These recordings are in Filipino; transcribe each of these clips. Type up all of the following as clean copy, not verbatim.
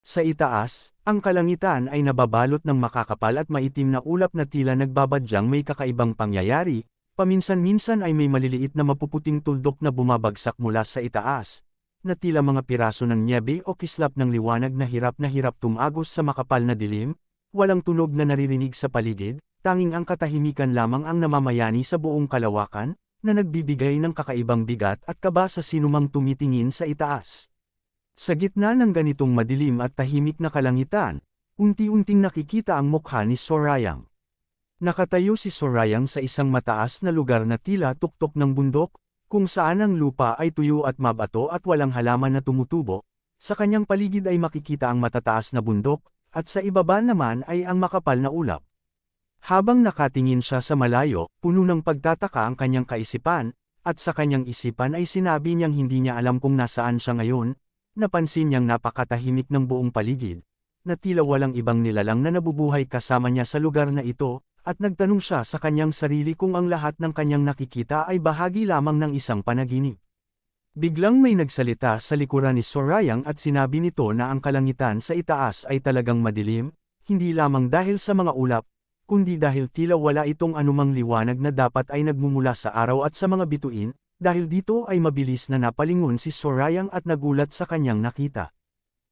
Sa itaas, ang kalangitan ay nababalot ng makakapal at maitim na ulap na tila nagbabadyang may kakaibang pangyayari, paminsan-minsan ay may maliliit na mapuputing tuldok na bumabagsak mula sa itaas, na tila mga piraso ng nyebe o kislap ng liwanag na hirap tumagos sa makapal na dilim, walang tunog na naririnig sa paligid, tanging ang katahimikan lamang ang namamayani sa buong kalawakan, na nagbibigay ng kakaibang bigat at kaba sa sinumang tumitingin sa itaas. Sa gitna ng ganitong madilim at tahimik na kalangitan, unti-unting nakikita ang mukha ni Sorayang. Nakatayo si Sorayang sa isang mataas na lugar na tila tuktok ng bundok, kung saan ang lupa ay tuyo at mabato at walang halaman na tumutubo. Sa kanyang paligid ay makikita ang matataas na bundok, at sa ibaba naman ay ang makapal na ulap. Habang nakatingin siya sa malayo, puno ng pagtataka ang kanyang kaisipan, at sa kanyang isipan ay sinabi niyang hindi niya alam kung nasaan siya ngayon. Napansin niyang napakatahimik ng buong paligid, na tila walang ibang nilalang na nabubuhay kasama niya sa lugar na ito, at nagtanong siya sa kanyang sarili kung ang lahat ng kanyang nakikita ay bahagi lamang ng isang panaginip. Biglang may nagsalita sa likuran ni Sorayang at sinabi nito na ang kalangitan sa itaas ay talagang madilim, hindi lamang dahil sa mga ulap, kundi dahil tila wala itong anumang liwanag na dapat ay nagmumula sa araw at sa mga bituin. Dahil dito ay mabilis na napalingon si Sorayang at nagulat sa kanyang nakita.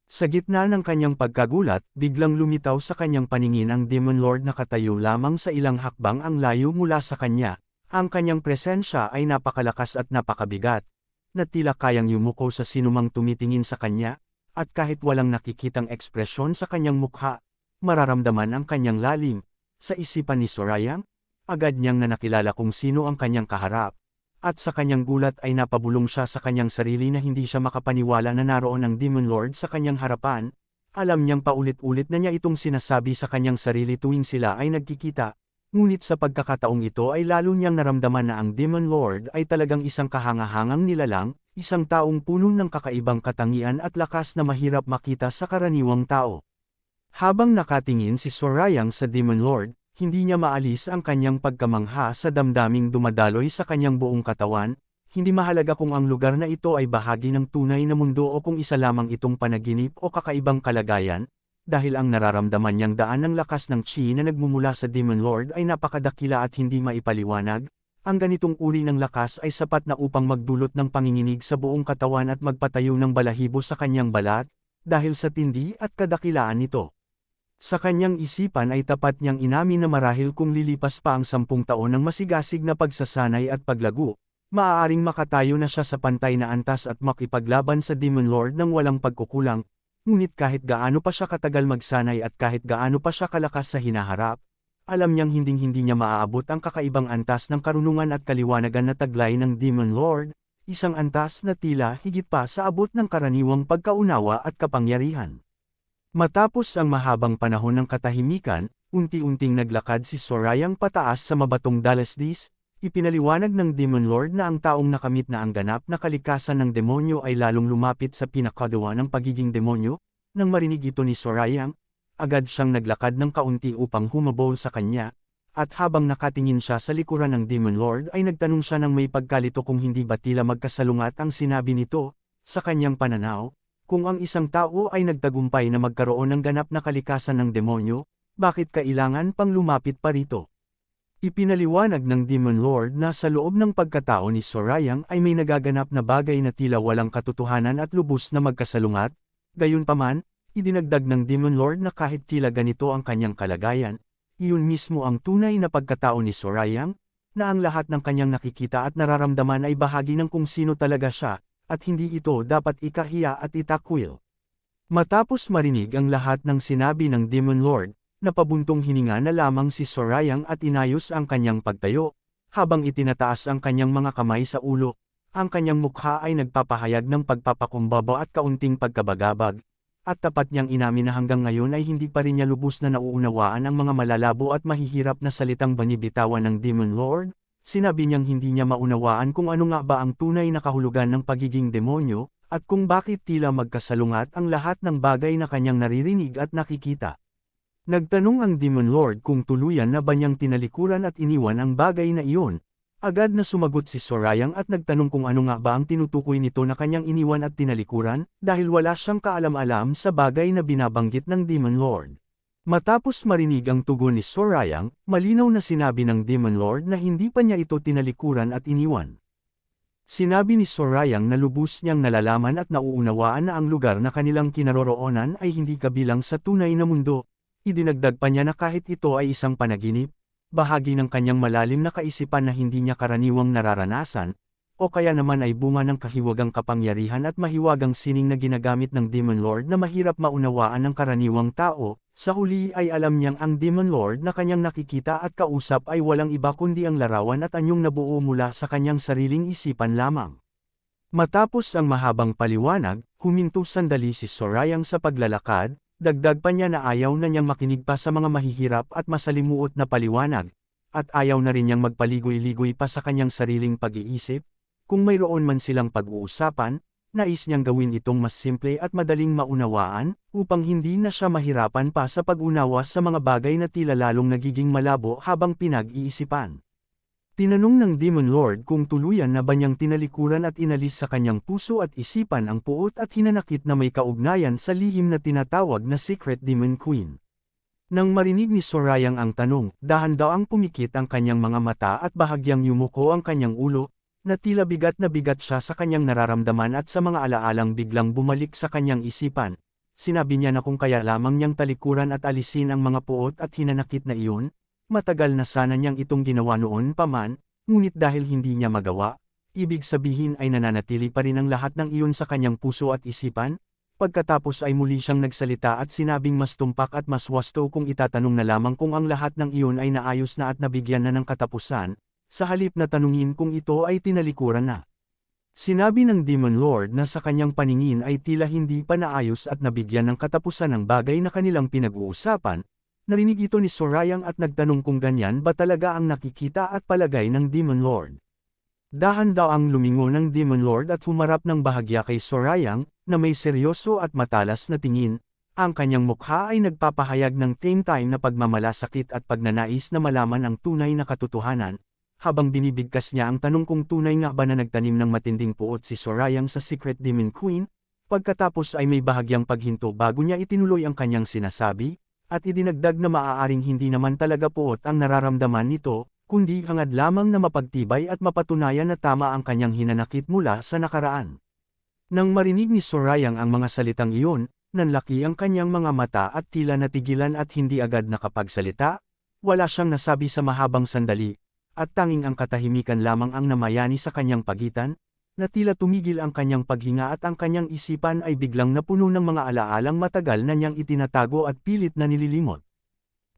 Sa gitna ng kanyang pagkagulat, biglang lumitaw sa kanyang paningin ang Demon Lord na katayo lamang sa ilang hakbang ang layo mula sa kanya. Ang kanyang presensya ay napakalakas at napakabigat, na tila kayang yumuko sa sinumang tumitingin sa kanya, at kahit walang nakikitang ekspresyon sa kanyang mukha, mararamdaman ang kanyang lalim. Sa isipan ni Sorayang, agad niyang nakilala kung sino ang kanyang kaharap. At sa kanyang gulat ay napabulong siya sa kanyang sarili na hindi siya makapaniwala na naroon ang Demon Lord sa kanyang harapan. Alam niyang paulit-ulit na niya itong sinasabi sa kanyang sarili tuwing sila ay nagkikita, ngunit sa pagkakataong ito ay lalo niyang naramdaman na ang Demon Lord ay talagang isang kahangahangang nilalang, isang taong puno ng kakaibang katangian at lakas na mahirap makita sa karaniwang tao. Habang nakatingin si Sorayang sa Demon Lord, hindi niya maalis ang kanyang pagkamangha sa damdaming dumadaloy sa kanyang buong katawan, hindi mahalaga kung ang lugar na ito ay bahagi ng tunay na mundo o kung isa lamang itong panaginip o kakaibang kalagayan, dahil ang nararamdaman niyang daan ng lakas ng chi na nagmumula sa Demon Lord ay napakadakila at hindi maipaliwanag. Ang ganitong uri ng lakas ay sapat na upang magdulot ng panginginig sa buong katawan at magpatayo ng balahibo sa kanyang balat, dahil sa tindi at kadakilaan nito. Sa kanyang isipan ay tapat niyang inamin na marahil kung lilipas pa ang 10 taon ng masigasig na pagsasanay at paglago, maaaring makatayo na siya sa pantay na antas at makipaglaban sa Demon Lord ng walang pagkukulang, ngunit kahit gaano pa siya katagal magsanay at kahit gaano pa siya kalakas sa hinaharap, alam niyang hinding-hindi niya maaabot ang kakaibang antas ng karunungan at kaliwanagan na taglay ng Demon Lord, isang antas na tila higit pa sa abot ng karaniwang pagkaunawa at kapangyarihan. Matapos ang mahabang panahon ng katahimikan, unti-unting naglakad si Sorayang pataas sa mabatong dalasdis, ipinaliwanag ng Demon Lord na ang taong nakamit na ang ganap na kalikasan ng demonyo ay lalong lumapit sa pinakagawa ng pagiging demonyo. Nang marinig ito ni Sorayang, agad siyang naglakad ng kaunti upang humabol sa kanya, at habang nakatingin siya sa likuran ng Demon Lord ay nagtanong siya ng may pagkalito kung hindi ba tila magkasalungat ang sinabi nito, sa kanyang pananaw. Kung ang isang tao ay nagtagumpay na magkaroon ng ganap na kalikasan ng demonyo, bakit kailangan pang lumapit pa rito? Ipinaliwanag ng Demon Lord na sa loob ng pagkatao ni Sorayang ay may nagaganap na bagay na tila walang katotohanan at lubos na magkasalungat, gayunpaman, idinagdag ng Demon Lord na kahit tila ganito ang kanyang kalagayan, iyon mismo ang tunay na pagkatao ni Sorayang, na ang lahat ng kanyang nakikita at nararamdaman ay bahagi ng kung sino talaga siya, at hindi ito dapat ikahiya at itakwil. Matapos marinig ang lahat ng sinabi ng Demon Lord, napabuntong hininga na lamang si Sorayang at inayos ang kanyang pagtayo, habang itinataas ang kanyang mga kamay sa ulo, ang kanyang mukha ay nagpapahayag ng pagpapakumbaba at kaunting pagkabagabag, at tapat niyang inamin na hanggang ngayon ay hindi pa rin niya lubos na nauunawaan ang mga malalabo at mahihirap na salitang banibitawan ng Demon Lord. Sinabi niyang hindi niya maunawaan kung ano nga ba ang tunay na kahulugan ng pagiging demonyo, at kung bakit tila magkasalungat ang lahat ng bagay na kanyang naririnig at nakikita. Nagtanong ang Demon Lord kung tuluyan na ba niyang tinalikuran at iniwan ang bagay na iyon, Agad na sumagot si Sorayang at nagtanong kung ano nga ba ang tinutukoy nito na kanyang iniwan at tinalikuran, dahil wala siyang kaalam-alam sa bagay na binabanggit ng Demon Lord. Matapos marinig ang tugon ni Sorayang, malinaw na sinabi ng Demon Lord na hindi pa niya ito tinalikuran at iniwan. Sinabi ni Sorayang na lubos niyang nalalaman at nauunawaan na ang lugar na kanilang kinaroroonan ay hindi kabilang sa tunay na mundo. Idinagdag pa niya na kahit ito ay isang panaginip, bahagi ng kanyang malalim na kaisipan na hindi niya karaniwang nararanasan, o kaya naman ay bunga ng kahiwagang kapangyarihan at mahiwagang sining na ginagamit ng Demon Lord na mahirap maunawaan ng karaniwang tao. Sa huli ay alam niyang ang Demon Lord na kanyang nakikita at kausap ay walang iba kundi ang larawan at anyong nabuo mula sa kanyang sariling isipan lamang. Matapos ang mahabang paliwanag, huminto sandali si Sorayang sa paglalakad. Dagdag pa niya na ayaw na niyang makinig pa sa mga mahihirap at masalimuot na paliwanag, at ayaw na rin niyang magpaligoy-ligoy pa sa kanyang sariling pag-iisip. Kung mayroon man silang pag-uusapan, nais niyang gawin itong mas simple at madaling maunawaan, upang hindi na siya mahirapan pa sa pag-unawa sa mga bagay na tila lalong nagiging malabo habang pinag-iisipan. Tinanong ng Demon Lord kung tuluyan na ba niyang tinalikuran at inalis sa kanyang puso at isipan ang puot at hinanakit na may kaugnayan sa lihim na tinatawag na Secret Demon Queen. Nang marinig ni Sorayang ang tanong, dahan-daang pumikit ang kanyang mga mata at bahagyang yumuko ang kanyang ulo, na tila bigat na bigat siya sa kanyang nararamdaman at sa mga alaalang biglang bumalik sa kanyang isipan. Sinabi niya na kung kaya lamang niyang talikuran at alisin ang mga puot at hinanakit na iyon, matagal na sana niyang itong ginawa noon pa man, ngunit dahil hindi niya magawa, ibig sabihin ay nananatili pa rin ang lahat ng iyon sa kanyang puso at isipan. Pagkatapos ay muli siyang nagsalita at sinabing mas tumpak at mas wasto kung itatanong na lamang kung ang lahat ng iyon ay naayos na at nabigyan na ng katapusan, sa halip na tanungin kung ito ay tinalikuran na. Sinabi ng Demon Lord na sa kanyang paningin ay tila hindi pa naayos at nabigyan ng katapusan ang bagay na kanilang pinag-uusapan. Narinig ito ni Sorayang at nagtanong kung ganyan ba talaga ang nakikita at palagay ng Demon Lord. Dahan-daang lumingon ng Demon Lord at humarap ng bahagya kay Sorayang, na may seryoso at matalas na tingin. Ang kanyang mukha ay nagpapahayag ng same time na pagmamalasakit at pagnanais na malaman ang tunay na katotohanan. Habang binibigkas niya ang tanong kung tunay nga ba na nagtanim ng matinding puot si Sorayang sa Secret Demon Queen, pagkatapos ay may bahagyang paghinto bago niya itinuloy ang kanyang sinasabi, at idinagdag na maaaring hindi naman talaga puot ang nararamdaman nito, kundi hangad lamang na mapagtibay at mapatunayan na tama ang kanyang hinanakit mula sa nakaraan. Nang marinig ni Sorayang ang mga salitang iyon, nanlaki ang kanyang mga mata at tila natigilan at hindi agad nakapagsalita. Wala siyang nasabi sa mahabang sandali, at tanging ang katahimikan lamang ang namayani sa kanyang pagitan, na tila tumigil ang kanyang paghinga at ang kanyang isipan ay biglang napuno ng mga alaalang matagal na niyang itinatago at pilit na nililimot.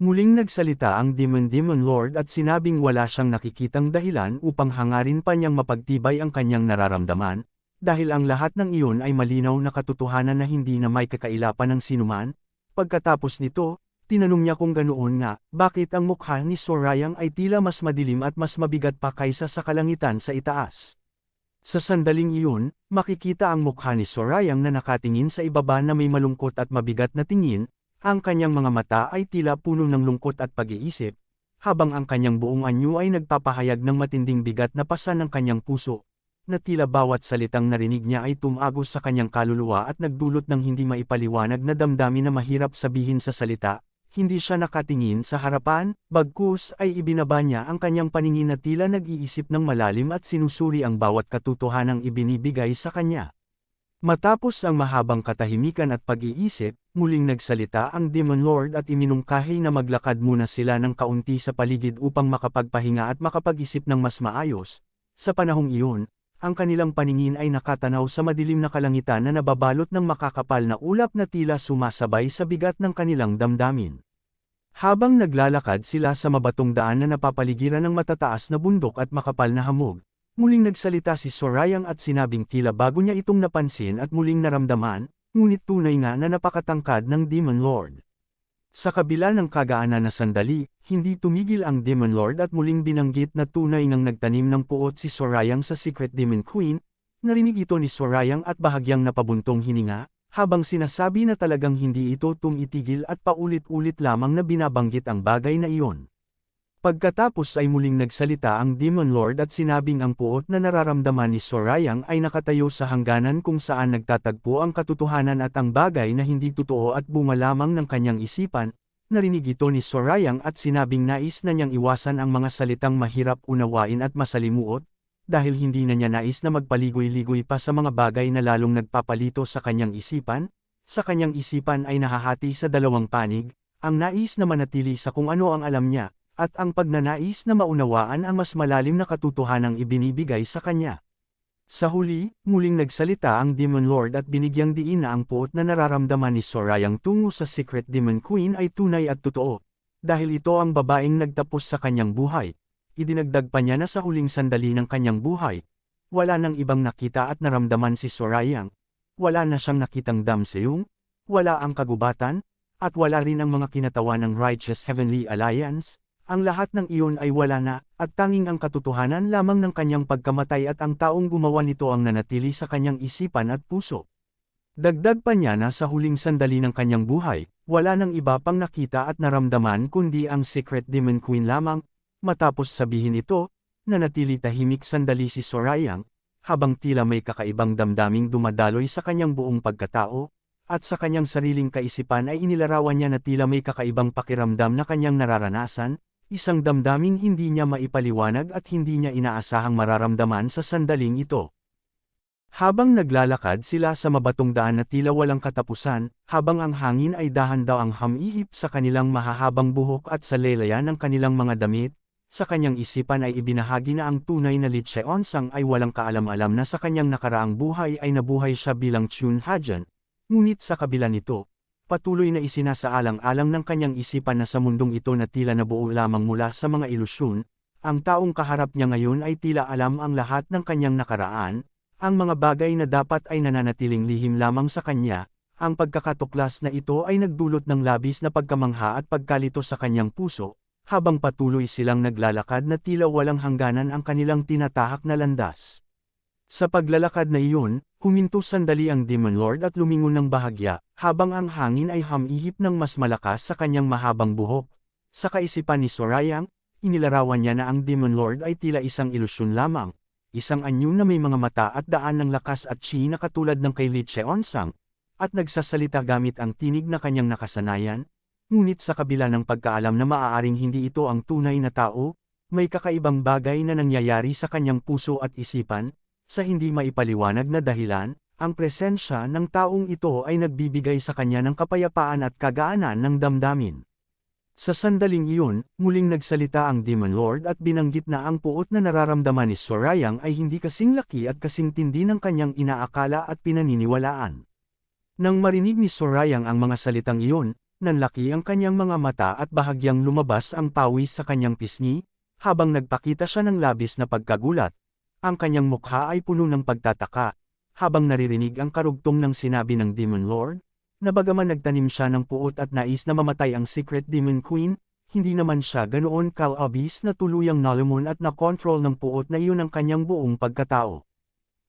Muling nagsalita ang Demon Lord at sinabing wala siyang nakikitang dahilan upang hangarin pa niyang mapagtibay ang kanyang nararamdaman, dahil ang lahat ng iyon ay malinaw na katotohanan na hindi na may kakailapan ng sinuman. Pagkatapos nito, tinanong niya kung ganoon nga, bakit ang mukha ni Sorayang ay tila mas madilim at mas mabigat pa kaysa sa kalangitan sa itaas. Sa sandaling iyon, makikita ang mukha ni Sorayang na nakatingin sa ibaba na may malungkot at mabigat na tingin. Ang kanyang mga mata ay tila puno ng lungkot at pag-iisip, habang ang kanyang buong anyo ay nagpapahayag ng matinding bigat na pasan ng kanyang puso, na tila bawat salitang narinig niya ay tumagos sa kanyang kaluluwa at nagdulot ng hindi maipaliwanag na damdamin na mahirap sabihin sa salita. Hindi siya nakatingin sa harapan, bagkus ay ibinaba niya ang kanyang paningin na tila nag-iisip ng malalim at sinusuri ang bawat katotohanang ibinibigay sa kanya. Matapos ang mahabang katahimikan at pag-iisip, muling nagsalita ang Demon Lord at iminungkahi na maglakad muna sila ng kaunti sa paligid upang makapagpahinga at makapag-isip ng mas maayos. Sa panahong iyon, ang kanilang paningin ay nakatanaw sa madilim na kalangitan na nababalot ng makakapal na ulap na tila sumasabay sa bigat ng kanilang damdamin. Habang naglalakad sila sa mabatong daan na napapaligiran ng matataas na bundok at makapal na hamog, muling nagsalita si Sorayang at sinabing tila bago niya itong napansin at muling naramdaman, ngunit tunay nga na napakatangkad ng Demon Lord. Sa kabila ng kagaanan na sandali, hindi tumigil ang Demon Lord at muling binanggit na tunay ngang nagtanim ng puot si Sorayang sa Secret Demon Queen. Narinig ito ni Sorayang at bahagyang napabuntong hininga, habang sinasabi na talagang hindi ito tumitigil at paulit-ulit lamang na binabanggit ang bagay na iyon. Pagkatapos ay muling nagsalita ang Demon Lord at sinabing ang puot na nararamdaman ni Sorayang ay nakatayo sa hangganan kung saan nagtatagpo ang katotohanan at ang bagay na hindi totoo at bunga lamang ng kanyang isipan. Narinig ito ni Sorayang at sinabing nais na niyang iwasan ang mga salitang mahirap unawain at masalimuot, dahil hindi na niya nais na magpaligoy-ligoy pa sa mga bagay na lalong nagpapalito sa kanyang isipan. Sa kanyang isipan ay nahahati sa dalawang panig, ang nais na manatili sa kung ano ang alam niya, at ang pagnanais na maunawaan ang mas malalim na katotohanang ibinibigay sa kanya. Sa huli, muling nagsalita ang Demon Lord at binigyang diin na ang puot na nararamdaman ni Sorayang tungo sa Secret Demon Queen ay tunay at totoo, dahil ito ang babaeng nagtapos sa kanyang buhay. Idinagdag pa niya na sa huling sandali ng kanyang buhay, wala nang ibang nakita at naramdaman si Sorayang. Wala na siyang nakitang damseung, wala ang kagubatan, at wala rin ang mga kinatawan ng Righteous Heavenly Alliance. Ang lahat ng iyon ay wala na, at tanging ang katotohanan lamang ng kanyang pagkamatay at ang taong gumawa nito ang nanatili sa kanyang isipan at puso. Dagdag pa niya na sa huling sandali ng kanyang buhay, wala nang iba pang nakita at naramdaman kundi ang Secret Demon Queen lamang. Matapos sabihin ito, nanatili tahimik sandali si Sorayang, habang tila may kakaibang damdaming dumadaloy sa kanyang buong pagkatao, at sa kanyang sariling kaisipan ay inilarawan niya na tila may kakaibang pakiramdam na kanyang nararanasan. Isang damdaming hindi niya maipaliwanag at hindi niya inaasahang mararamdaman sa sandaling ito. Habang naglalakad sila sa mabatong daan na tila walang katapusan, habang ang hangin ay dahan-daw ang hamihip sa kanilang mahahabang buhok at sa lelayan ng kanilang mga damit, sa kanyang isipan ay ibinahagi na ang tunay na Lee Cheon-sang ay walang kaalam-alam na sa kanyang nakaraang buhay ay nabuhay siya bilang Chun Hajan. Ngunit sa kabila nito, patuloy na isinasaalang-alang ng kanyang isipan na sa mundong ito na tila nabuo lamang mula sa mga ilusyon, ang taong kaharap niya ngayon ay tila alam ang lahat ng kanyang nakaraan, ang mga bagay na dapat ay nananatiling lihim lamang sa kanya. Ang pagkakatuklas na ito ay nagdulot ng labis na pagkamangha at pagkalito sa kanyang puso, habang patuloy silang naglalakad na tila walang hangganan ang kanilang tinatahak na landas. Sa paglalakad na iyon, huminto sandali ang Demon Lord at lumingon ng bahagya, habang ang hangin ay hamihip ng mas malakas sa kanyang mahabang buhok. Sa kaisipan ni Sorayang, inilarawan niya na ang Demon Lord ay tila isang ilusyon lamang, isang anyo na may mga mata at daan ng lakas at chi na katulad ng kay Lee Cheon-sang, at nagsasalita gamit ang tinig na kanyang nakasanayan. Ngunit sa kabila ng pagkaalam na maaaring hindi ito ang tunay na tao, may kakaibang bagay na nangyayari sa kanyang puso at isipan. Sa hindi maipaliwanag na dahilan, ang presensya ng taong ito ay nagbibigay sa kanya ng kapayapaan at kagaanan ng damdamin. Sa sandaling iyon, muling nagsalita ang Demon Lord at binanggit na ang puot na nararamdaman ni Sorayang ay hindi kasing laki at kasing tindi ng kanyang inaakala at pinaniniwalaan. Nang marinig ni Sorayang ang mga salitang iyon, nanlaki ang kanyang mga mata at bahagyang lumabas ang pawis sa kanyang pisngi, habang nagpakita siya ng labis na pagkagulat. Ang kanyang mukha ay puno ng pagtataka, habang naririnig ang karugtong ng sinabi ng Demon Lord, na bagaman nagtanim siya ng puot at nais na mamatay ang Secret Demon Queen, hindi naman siya ganoon kalabis na tuluyang nalimon at nakontrol ng puot na iyon ang kanyang buong pagkatao.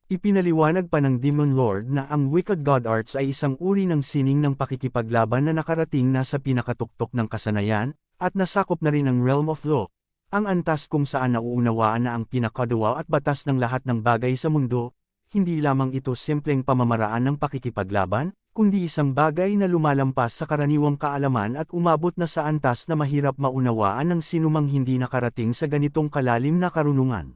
Ipinaliwanag pa ng Demon Lord na ang Wicked God Arts ay isang uri ng sining ng pakikipaglaban na nakarating na sa pinakatuktok ng kasanayan, at nasakop na rin ang Realm of Law. Ang antas kung saan nauunawaan na ang pinakadwa at batas ng lahat ng bagay sa mundo, hindi lamang ito simpleng pamamaraan ng pakikipaglaban, kundi isang bagay na lumalampas sa karaniwang kaalaman at umabot na sa antas na mahirap maunawaan ng sinumang hindi nakarating sa ganitong kalalim na karunungan.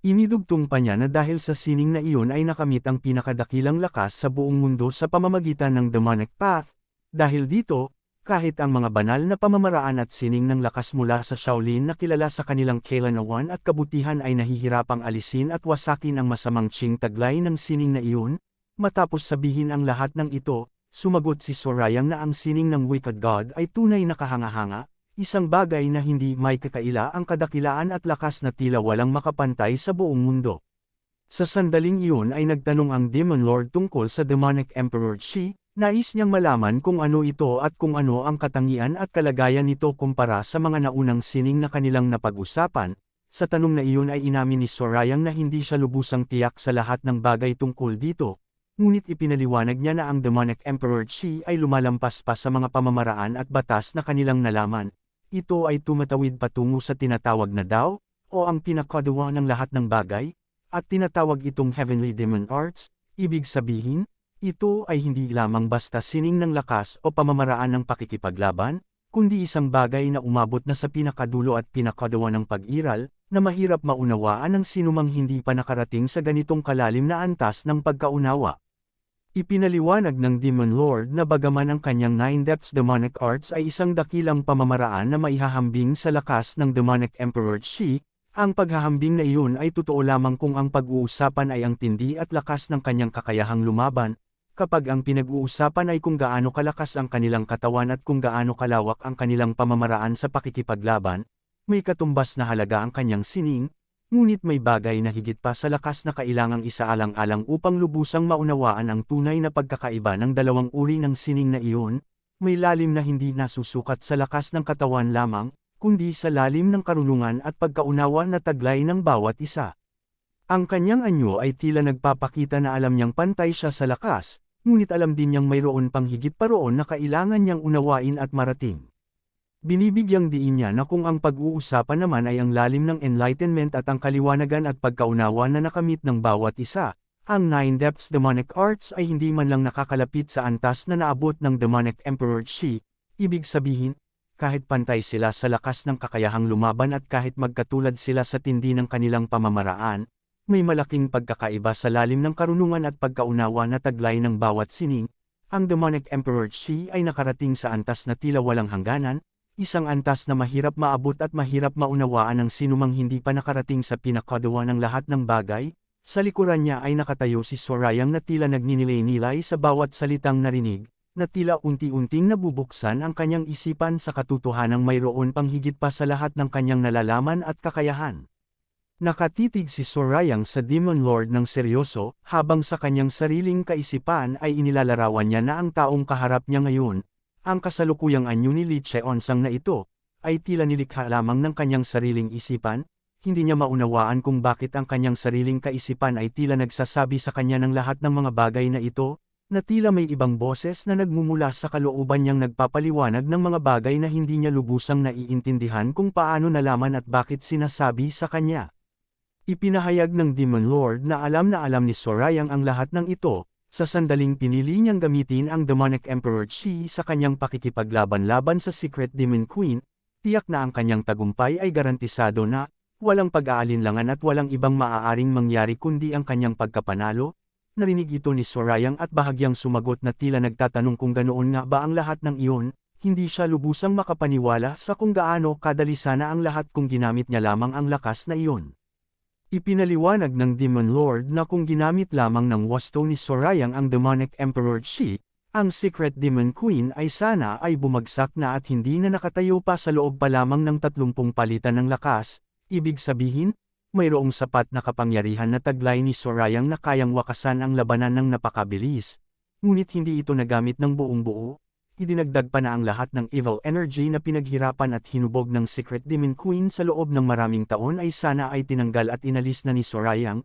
Inidugtong pa niya na dahil sa sining na iyon ay nakamit ang pinakadakilang lakas sa buong mundo sa pamamagitan ng demonic path, dahil dito, kahit ang mga banal na pamamaraan at sining ng lakas mula sa Shaolin na kilala sa kanilang kailanawan at kabutihan ay nahihirapang alisin at wasakin ang masamang ching taglay ng sining na iyon. Matapos sabihin ang lahat ng ito, sumagot si Sorayang na ang sining ng Wicked God ay tunay na kahanga-hanga, isang bagay na hindi may kakaila ang kadakilaan at lakas na tila walang makapantay sa buong mundo. Sa sandaling iyon ay nagtanong ang Demon Lord tungkol sa Demonic Emperor Shi. Nais niyang malaman kung ano ito at kung ano ang katangian at kalagayan nito kumpara sa mga naunang sining na kanilang napag-usapan. Sa tanong na iyon ay inamin ni Sorayang na hindi siya lubusang tiyak sa lahat ng bagay tungkol dito, ngunit ipinaliwanag niya na ang Demonic Emperor Shi ay lumalampas pa sa mga pamamaraan at batas na kanilang nalaman. ito ay tumatawid patungo sa tinatawag na Tao, o ang pinakadiwa ng lahat ng bagay, at tinatawag itong Heavenly Demon Arts, ibig sabihin, ito ay hindi lamang basta sining ng lakas o pamamaraan ng pakikipaglaban, kundi isang bagay na umabot na sa pinakadulo at pinakadiwa ng pag-iral, na mahirap maunawaan ng sinumang hindi pa nakarating sa ganitong kalalim na antas ng pagkaunawa. Ipinaliwanag ng Demon Lord na bagaman ang kanyang Nine Depths Demonic Arts ay isang dakilang pamamaraan na maihahambing sa lakas ng Demonic Emperor Shi, ang paghahambing na iyon ay totoo lamang kung ang pag-uusapan ay ang tindi at lakas ng kanyang kakayahang lumaban, kapag ang pinag-uusapan ay kung gaano kalakas ang kanilang katawan at kung gaano kalawak ang kanilang pamamaraan sa pakikipaglaban, may katumbas na halaga ang kanyang sining, ngunit may bagay na higit pa sa lakas na kailangang isaalang-alang upang lubusang maunawaan ang tunay na pagkakaiba ng dalawang uri ng sining na iyon, may lalim na hindi nasusukat sa lakas ng katawan lamang, kundi sa lalim ng karunungan at pagkaunawa na taglay ng bawat isa. Ang kanyang anyo ay tila nagpapakita na alam niyang pantay siya sa lakas, ngunit alam din niyang mayroon pang higit pa roon na kailangan niyang unawain at marating. Binibigyang diin niya na kung ang pag-uusapan naman ay ang lalim ng enlightenment at ang kaliwanagan at pagkaunawa na nakamit ng bawat isa, ang Nine Depths Demonic Arts ay hindi man lang nakakalapit sa antas na naabot ng Demonic Emperor Shi, ibig sabihin, kahit pantay sila sa lakas ng kakayahang lumaban at kahit magkatulad sila sa tindi ng kanilang pamamaraan, may malaking pagkakaiba sa lalim ng karunungan at pagkaunawa na taglay ng bawat sining, ang Demonic Emperor Shi ay nakarating sa antas na tila walang hangganan, isang antas na mahirap maabot at mahirap maunawaan ng sinumang hindi pa nakarating sa pinakadiwa ng lahat ng bagay. Sa likuran niya ay nakatayo si Sorayang na tila nagninilay-nilay sa bawat salitang narinig, na tila unti-unting nabubuksan ang kanyang isipan sa katotohanang mayroon pang higit pa sa lahat ng kanyang nalalaman at kakayahan. Nakatitig si Sorayang sa Demon Lord ng seryoso, habang sa kanyang sariling kaisipan ay inilalarawan niya na ang taong kaharap niya ngayon, ang kasalukuyang anyo ni Li Cheonsang na ito, ay tila nilikha lamang ng kanyang sariling isipan, hindi niya maunawaan kung bakit ang kanyang sariling kaisipan ay tila nagsasabi sa kanya ng lahat ng mga bagay na ito, na tila may ibang boses na nagmumula sa kalooban niyang nagpapaliwanag ng mga bagay na hindi niya lubusang naiintindihan kung paano nalaman at bakit sinasabi sa kanya. Ipinahayag ng Demon Lord na alam ni Sorayang ang lahat ng ito, sa sandaling pinili niyang gamitin ang Demonic Emperor Shi sa kanyang pakikipaglaban-laban sa Secret Demon Queen, tiyak na ang kanyang tagumpay ay garantisado na, walang pag-aalinlangan at walang ibang maaaring mangyari kundi ang kanyang pagkapanalo. Narinig ito ni Sorayang at bahagyang sumagot na tila nagtatanong kung ganoon nga ba ang lahat ng iyon, hindi siya lubusang makapaniwala sa kung gaano kadali sana ang lahat kung ginamit niya lamang ang lakas na iyon. Ipinaliwanag ng Demon Lord na kung ginamit lamang ng wasto ni Sorayang ang Demonic Emperor Shi, ang Secret Demon Queen ay sana ay bumagsak na at hindi na nakatayo pa sa loob pa lamang ng 30 palitan ng lakas, ibig sabihin, mayroong sapat na kapangyarihan na taglay ni Sorayang na kayang wakasan ang labanan ng napakabilis, ngunit hindi ito nagamit ng buong buo. Idinagdag pa na ang lahat ng evil energy na pinaghirapan at hinubog ng Secret Demon Queen sa loob ng maraming taon ay sana ay tinanggal at inalis na ni Sorayang,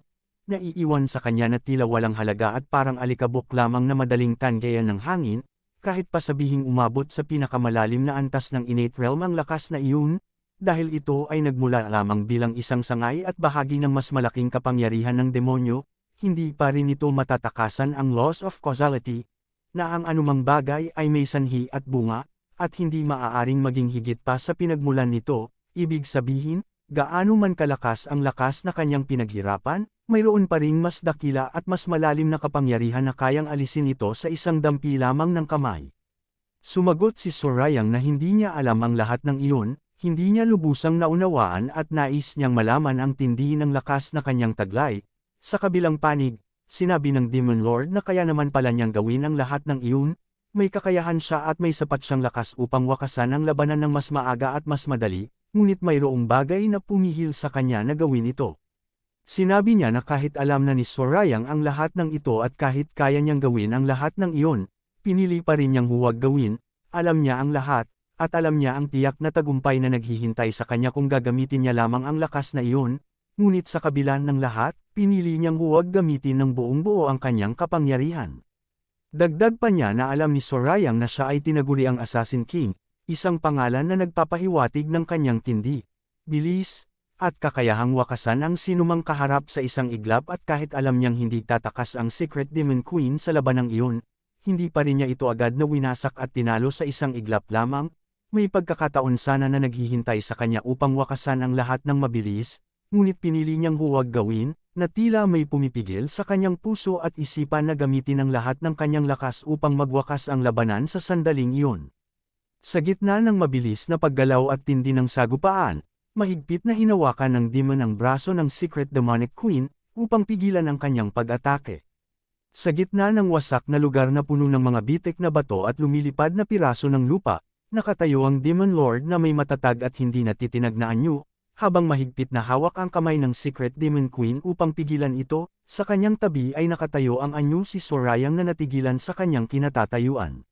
na iiwan sa kanya na tila walang halaga at parang alikabok lamang na madaling tanggayan ng hangin, kahit pa sabihing umabot sa pinakamalalim na antas ng innate realm ang lakas na iyon, dahil ito ay nagmula lamang bilang isang sangay at bahagi ng mas malaking kapangyarihan ng demonyo, hindi pa rin ito matatakasan ang laws of causality, na ang anumang bagay ay may sanhi at bunga, at hindi maaaring maging higit pa sa pinagmulan nito, ibig sabihin, gaano man kalakas ang lakas na kanyang pinaghirapan, mayroon pa ring mas dakila at mas malalim na kapangyarihan na kayang alisin ito sa isang dampi lamang ng kamay. Sumagot si Sorayang na hindi niya alam ang lahat ng iyon, hindi niya lubusang naunawaan at nais niyang malaman ang tindi ng lakas na kanyang taglay. Sa kabilang panig, sinabi ng Demon Lord na kaya naman pala niyang gawin ang lahat ng iyon, may kakayahan siya at may sapat siyang lakas upang wakasan ang labanan ng mas maaga at mas madali, ngunit mayroong bagay na pumihil sa kanya na gawin ito. Sinabi niya na kahit alam na ni Sorayang ang lahat ng ito at kahit kaya niyang gawin ang lahat ng iyon, pinili pa rin niyang huwag gawin, alam niya ang lahat, at alam niya ang tiyak na tagumpay na naghihintay sa kanya kung gagamitin niya lamang ang lakas na iyon, ngunit sa kabila ng lahat, pinili niyang huwag gamitin ng buong buo ang kanyang kapangyarihan. Dagdag pa niya na alam ni Sorayang na siya ay tinaguri ang Assassin King, isang pangalan na nagpapahiwatig ng kanyang tindi, bilis, at kakayahang wakasan ang sinumang kaharap sa isang iglap at kahit alam niyang hindi tatakas ang Secret Demon Queen sa labanang iyon, hindi pa rin niya ito agad na winasak at tinalo sa isang iglap lamang, may pagkakataon sana na naghihintay sa kanya upang wakasan ang lahat ng mabilis, ngunit pinili niyang huwag gawin, na tila may pumipigil sa kanyang puso at isipan na gamitin ang lahat ng kanyang lakas upang magwakas ang labanan sa sandaling iyon. Sa gitna ng mabilis na paggalaw at tindi ng sagupaan, mahigpit na hinawakan ng demon ang braso ng Secret Demonic Queen upang pigilan ang kanyang pag-atake. Sa gitna ng wasak na lugar na puno ng mga bitik na bato at lumilipad na piraso ng lupa, nakatayo ang Demon Lord na may matatag at hindi natitinag na anyo, habang mahigpit na hawak ang kamay ng Secret Demon Queen upang pigilan ito, sa kanyang tabi ay nakatayo ang anyo si Sorayang na natigilan sa kanyang kinatatayuan.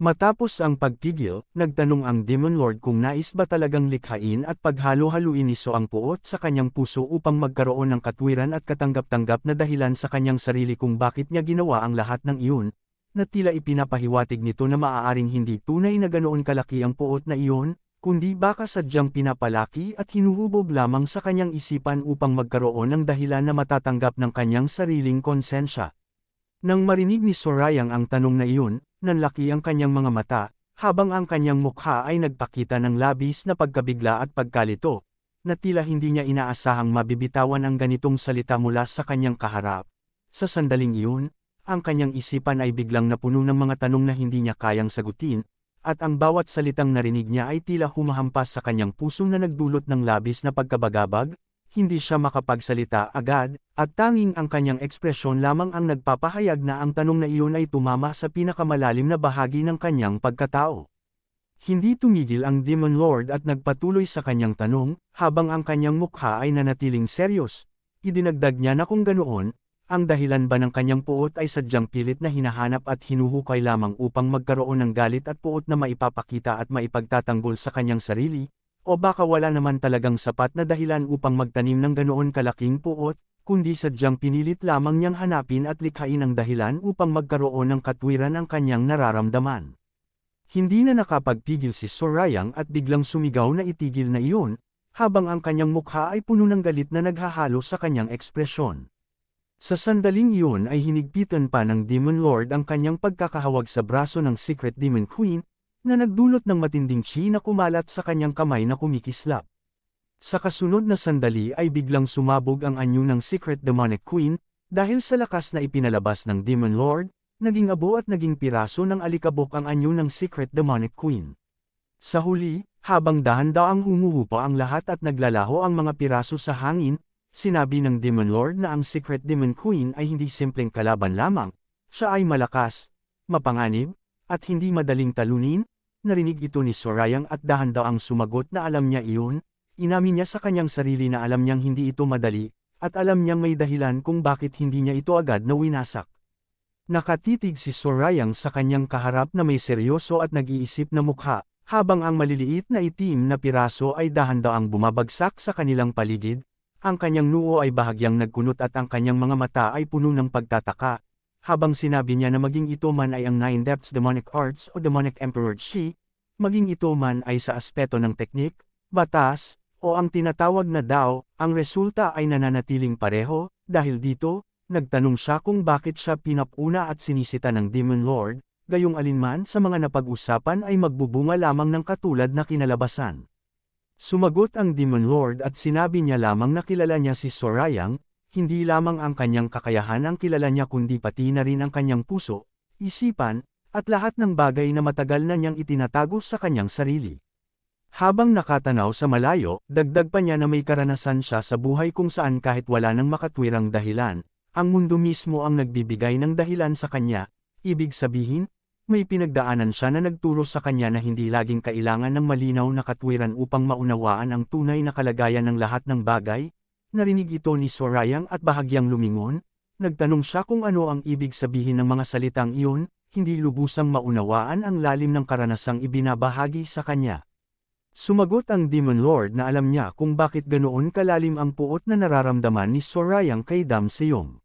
Matapos ang pagpigil, nagtanong ang Demon Lord kung nais ba talagang likhain at paghalo-haluin ni So ang puot sa kanyang puso upang magkaroon ng katwiran at katanggap-tanggap na dahilan sa kanyang sarili kung bakit niya ginawa ang lahat ng iyon, na tila ipinapahiwatig nito na maaaring hindi tunay na ganoon kalaki ang puot na iyon, kundi baka sadyang pinapalaki at hinuhubog lamang sa kanyang isipan upang magkaroon ng dahilan na matatanggap ng kanyang sariling konsensya. Nang marinig ni Sorayang ang tanong na iyon, nanlaki ang kanyang mga mata, habang ang kanyang mukha ay nagpakita ng labis na pagkabigla at pagkalito, na tila hindi niya inaasahang mabibitawan ang ganitong salita mula sa kanyang kaharap. Sa sandaling iyon, ang kanyang isipan ay biglang napuno ng mga tanong na hindi niya kayang sagutin, at ang bawat salitang narinig niya ay tila humahampas sa kanyang puso na nagdulot ng labis na pagkabagabag, hindi siya makapagsalita agad, at tanging ang kanyang ekspresyon lamang ang nagpapahayag na ang tanong na iyon ay tumama sa pinakamalalim na bahagi ng kanyang pagkatao. Hindi tumigil ang Demon Lord at nagpatuloy sa kanyang tanong, habang ang kanyang mukha ay nanatiling seryos. Idinagdag niya na kung ganoon, ang dahilan ba ng kanyang puot ay sadyang pilit na hinahanap at hinuhukay lamang upang magkaroon ng galit at puot na maipapakita at maipagtatanggol sa kanyang sarili, o baka wala naman talagang sapat na dahilan upang magtanim ng ganoon kalaking puot, kundi sadyang pinilit lamang niyang hanapin at likhain ang dahilan upang magkaroon ng katwiran ang kanyang nararamdaman. Hindi na nakapagpigil si Sorayang at biglang sumigaw na itigil na iyon, habang ang kanyang mukha ay puno ng galit na naghahalo sa kanyang ekspresyon. Sa sandaling iyon ay hinigpitan pa ng Demon Lord ang kanyang pagkakahawag sa braso ng Secret Demon Queen, na nagdulot ng matinding chi na kumalat sa kanyang kamay na kumikislap. Sa kasunod na sandali ay biglang sumabog ang anyo ng Secret Demonic Queen, dahil sa lakas na ipinalabas ng Demon Lord, naging abo at naging piraso ng alikabok ang anyo ng Secret Demonic Queen. Sa huli, habang dahan-daang humuhupa ang lahat at naglalaho ang mga piraso sa hangin, sinabi ng Demon Lord na ang Secret Demon Queen ay hindi simpleng kalaban lamang, siya ay malakas, mapanganib, at hindi madaling talunin. Narinig ito ni Sorayang at dahan-daang sumagot na alam niya iyon, inamin niya sa kanyang sarili na alam niyang hindi ito madali, at alam niyang may dahilan kung bakit hindi niya ito agad na winasak. Nakatitig si Sorayang sa kanyang kaharap na may seryoso at nag-iisip na mukha, habang ang maliliit na itim na piraso ay dahan-daang bumabagsak sa kanilang paligid. Ang kanyang noo ay bahagyang nagkunot at ang kanyang mga mata ay puno ng pagtataka, habang sinabi niya na maging ito man ay ang Nine Depths Demonic Arts o Demonic Emperor Chi, maging ito man ay sa aspeto ng teknik, batas, o ang tinatawag na Dao, ang resulta ay nananatiling pareho. Dahil dito, nagtanong siya kung bakit siya pinapuna at sinisita ng Demon Lord, gayong alinman sa mga napag-usapan ay magbubunga lamang ng katulad na kinalabasan. Sumagot ang Demon Lord at sinabi niya lamang na kilala niya si Sorayang, hindi lamang ang kanyang kakayahan ang kilala niya kundi pati na rin ang kanyang puso, isipan, at lahat ng bagay na matagal na niyang itinatago sa kanyang sarili. Habang nakatanaw sa malayo, dagdag pa niya na may karanasan siya sa buhay kung saan kahit wala nang makatwirang dahilan, ang mundo mismo ang nagbibigay ng dahilan sa kanya, ibig sabihin, may pinagdaanan siya na nagturo sa kanya na hindi laging kailangan ng malinaw na katwiran upang maunawaan ang tunay na kalagayan ng lahat ng bagay. Narinig ito ni Sorayang at bahagyang lumingon, nagtanong siya kung ano ang ibig sabihin ng mga salitang iyon, hindi lubusang maunawaan ang lalim ng karanasang ibinabahagi sa kanya. Sumagot ang Demon Lord na alam niya kung bakit ganoon kalalim ang puot na nararamdaman ni Sorayang kay Dam Seyong.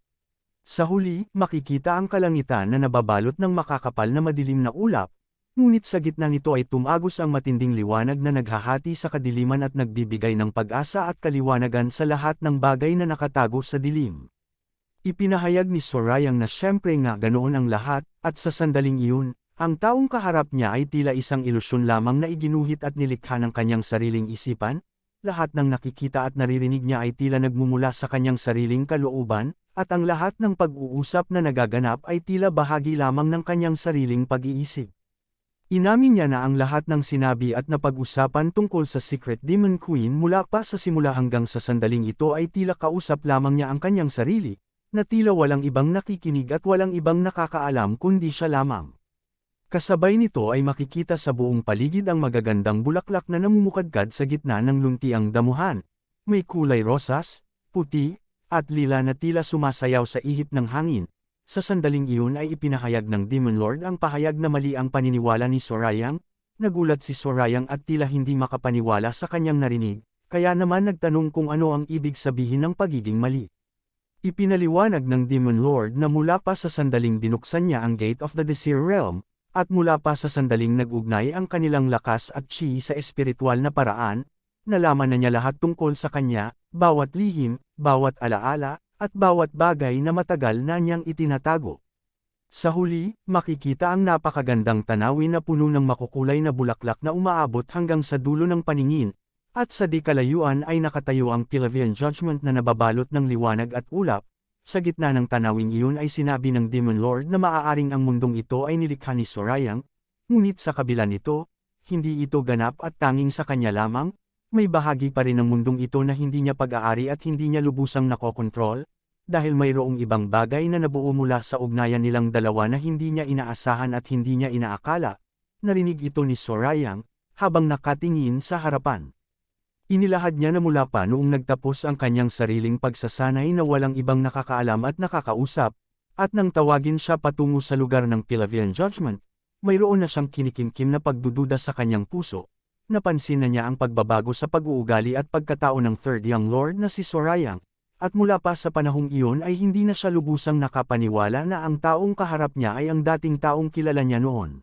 Sa huli, makikita ang kalangitan na nababalot ng makakapal na madilim na ulap, Ngunit sa gitna nito ay tumagos ang matinding liwanag na naghahati sa kadiliman at nagbibigay ng pag-asa at kaliwanagan sa lahat ng bagay na nakatago sa dilim. Ipinahayag ni Sorayang na siyempre nga ganoon ang lahat, at sa sandaling iyon, ang taong kaharap niya ay tila isang ilusyon lamang na iginuhit at nilikha ng kanyang sariling isipan, lahat ng nakikita at naririnig niya ay tila nagmumula sa kanyang sariling kalooban, at ang lahat ng pag-uusap na nagaganap ay tila bahagi lamang ng kanyang sariling pag-iisip. Inamin niya na ang lahat ng sinabi at napag-usapan tungkol sa Secret Demon Queen mula pa sa simula hanggang sa sandaling ito ay tila kausap lamang niya ang kanyang sarili, na tila walang ibang nakikinig at walang ibang nakakaalam kundi siya lamang. Kasabay nito ay makikita sa buong paligid ang magagandang bulaklak na namumukadkad sa gitna ng luntiang damuhan. May kulay rosas, puti, at lila na tila sumasayaw sa ihip ng hangin. Sa sandaling iyon ay ipinahayag ng Demon Lord ang pahayag na mali ang paniniwala ni Sorayang. Nagulat si Sorayang at tila hindi makapaniwala sa kanyang narinig, kaya naman nagtanong kung ano ang ibig sabihin ng pagiging mali. Ipinaliwanag ng Demon Lord na mula pa sa sandaling binuksan niya ang Gate of the Desire Realm, at mula pa sa sandaling nag-ugnay ang kanilang lakas at chi sa espiritual na paraan, nalaman na niya lahat tungkol sa kanya, bawat lihim, bawat alaala, at bawat bagay na matagal na niyang itinatago. Sa huli, makikita ang napakagandang tanawin na puno ng makukulay na bulaklak na umaabot hanggang sa dulo ng paningin, at sa di kalayuan ay nakatayo ang Pelavian Judgment na nababalot ng liwanag at ulap. Sa gitna ng tanawing iyon ay sinabi ng Demon Lord na maaaring ang mundong ito ay nilikha ni Sorayang, ngunit sa kabila nito, hindi ito ganap at tanging sa kanya lamang. May bahagi pa rin ng mundong ito na hindi niya pag-aari at hindi niya lubusang nakokontrol, dahil mayroong ibang bagay na nabuo mula sa ugnayan nilang dalawa na hindi niya inaasahan at hindi niya inaakala. Narinig ito ni Sorayang, habang nakatingin sa harapan. Inilahad niya na mula pa noong nagtapos ang kanyang sariling pagsasanay na walang ibang nakakaalam at nakakausap, at nang tawagin siya patungo sa lugar ng Pelavian Judgment, mayroon na siyang kinikimkim na pagdududa sa kanyang puso. Napansin na niya ang pagbabago sa pag-uugali at pagkatao ng Third Young Lord na si Sorayang, at mula pa sa panahong iyon ay hindi na siya lubusang nakapaniwala na ang taong kaharap niya ay ang dating taong kilala niya noon.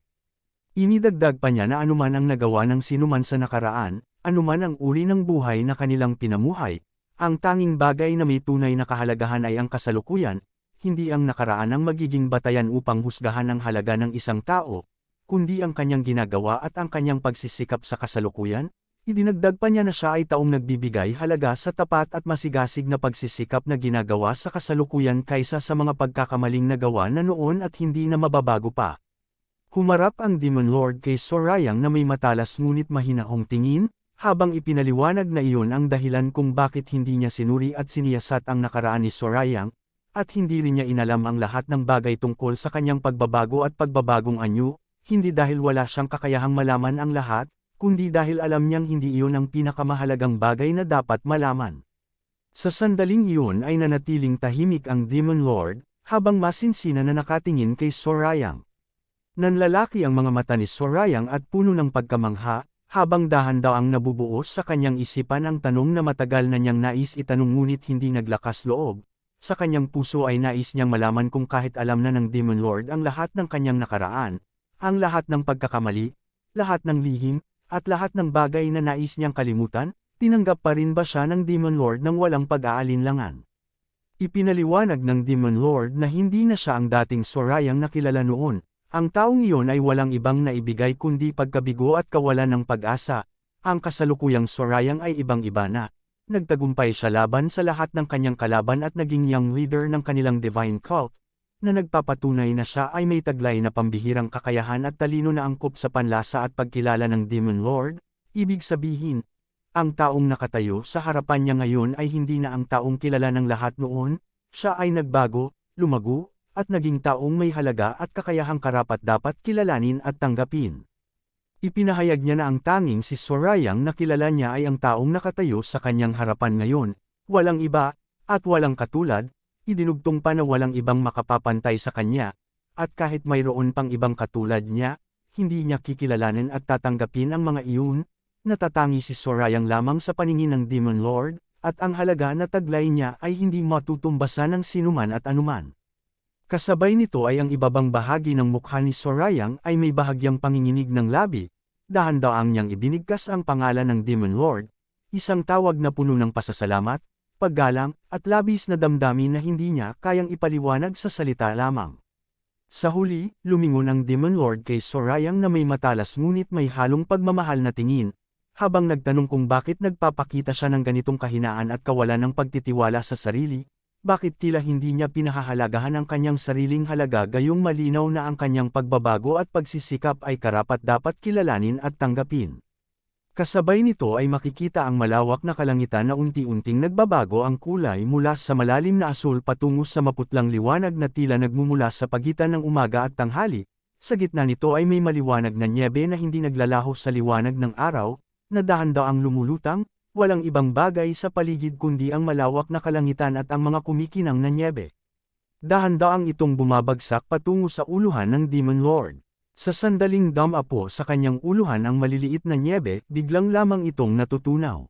Inidagdag pa niya na anuman ang nagawa ng sinuman sa nakaraan, anuman ang uri ng buhay na kanilang pinamuhay, ang tanging bagay na may tunay na kahalagahan ay ang kasalukuyan, hindi ang nakaraan ang magiging batayan upang husgahan ang halaga ng isang tao, kundi ang kanyang ginagawa at ang kanyang pagsisikap sa kasalukuyan. Idinagdag pa niya na siya ay taong nagbibigay halaga sa tapat at masigasig na pagsisikap na ginagawa sa kasalukuyan kaysa sa mga pagkakamaling nagawa na noon at hindi na mababago pa. Humarap ang Demon Lord kay Sorayang na may matalas ngunit mahinahong tingin, habang ipinaliwanag na iyon ang dahilan kung bakit hindi niya sinuri at siniyasat ang nakaraan ni Sorayang, at hindi rin niya inalam ang lahat ng bagay tungkol sa kanyang pagbabago at pagbabagong anyo. Hindi dahil wala siyang kakayahang malaman ang lahat, kundi dahil alam niyang hindi iyon ang pinakamahalagang bagay na dapat malaman. Sa sandaling iyon ay nanatiling tahimik ang Demon Lord, habang masinsina na nakatingin kay Sorayang. Nanlalaki ang mga mata ni Sorayang at puno ng pagkamangha, habang dahan-daang nabubuos sa kanyang isipan ang tanong na matagal na niyang nais itanong ngunit hindi naglakas loob. Sa kanyang puso ay nais niyang malaman kung kahit alam na ng Demon Lord ang lahat ng kanyang nakaraan, ang lahat ng pagkakamali, lahat ng lihim, at lahat ng bagay na nais niyang kalimutan, tinanggap pa rin ba siya ng Demon Lord nang walang pag-aalinlangan? Ipinaliwanag ng Demon Lord na hindi na siya ang dating Sorayang nakilala noon. Ang taong iyon ay walang ibang naibigay kundi pagkabigo at kawalan ng pag-asa. Ang kasalukuyang Sorayang ay ibang-iba na. Nagtagumpay siya laban sa lahat ng kanyang kalaban at naging young leader ng kanilang divine cult, na nagpapatunay na siya ay may taglay na pambihirang kakayahan at talino na angkop sa panlasa at pagkilala ng Demon Lord. Ibig sabihin, ang taong nakatayo sa harapan niya ngayon ay hindi na ang taong kilala ng lahat noon, siya ay nagbago, lumago, at naging taong may halaga at kakayahang karapat-dapat kilalanin at tanggapin. Ipinahayag niya na ang tanging si Sorayang na kilala niya ay ang taong nakatayo sa kanyang harapan ngayon, walang iba, at walang katulad. Idinugtong pa na walang ibang makapapantay sa kanya, at kahit mayroon pang ibang katulad niya, hindi niya kikilalanin at tatanggapin ang mga iyon. Natatangi si Sorayang lamang sa paningin ng Demon Lord, at ang halaga na taglay niya ay hindi matutumbasan ng sinuman at anuman. Kasabay nito ay ang ibabang bahagi ng mukha ni Sorayang ay may bahagyang panginginig ng labi, dahan-daang niyang ibinigkas ang pangalan ng Demon Lord, isang tawag na puno ng pasasalamat, paggalang, at labis na damdamin na hindi niya kayang ipaliwanag sa salita lamang. Sa huli, lumingon ang Demon Lord kay Sorayang na may matalas ngunit may halong pagmamahal na tingin, habang nagtanong kung bakit nagpapakita siya ng ganitong kahinaan at kawalan ng pagtitiwala sa sarili, bakit tila hindi niya pinahahalagahan ang kanyang sariling halaga gayong malinaw na ang kanyang pagbabago at pagsisikap ay karapat-dapat kilalanin at tanggapin. Kasabay nito ay makikita ang malawak na kalangitan na unti-unting nagbabago ang kulay mula sa malalim na asul patungo sa maputlang liwanag na tila nagmumula sa pagitan ng umaga at tanghali. Sa gitna nito ay may maliwanag na nyebe na hindi naglalaho sa liwanag ng araw, na dahan-daang lumulutang, walang ibang bagay sa paligid kundi ang malawak na kalangitan at ang mga kumikinang na nyebe. Dahan-daang itong bumabagsak patungo sa uluhan ng Demon Lord. Sa sandaling damapo sa kanyang uluhan ang maliliit na nyebe, biglang lamang itong natutunaw.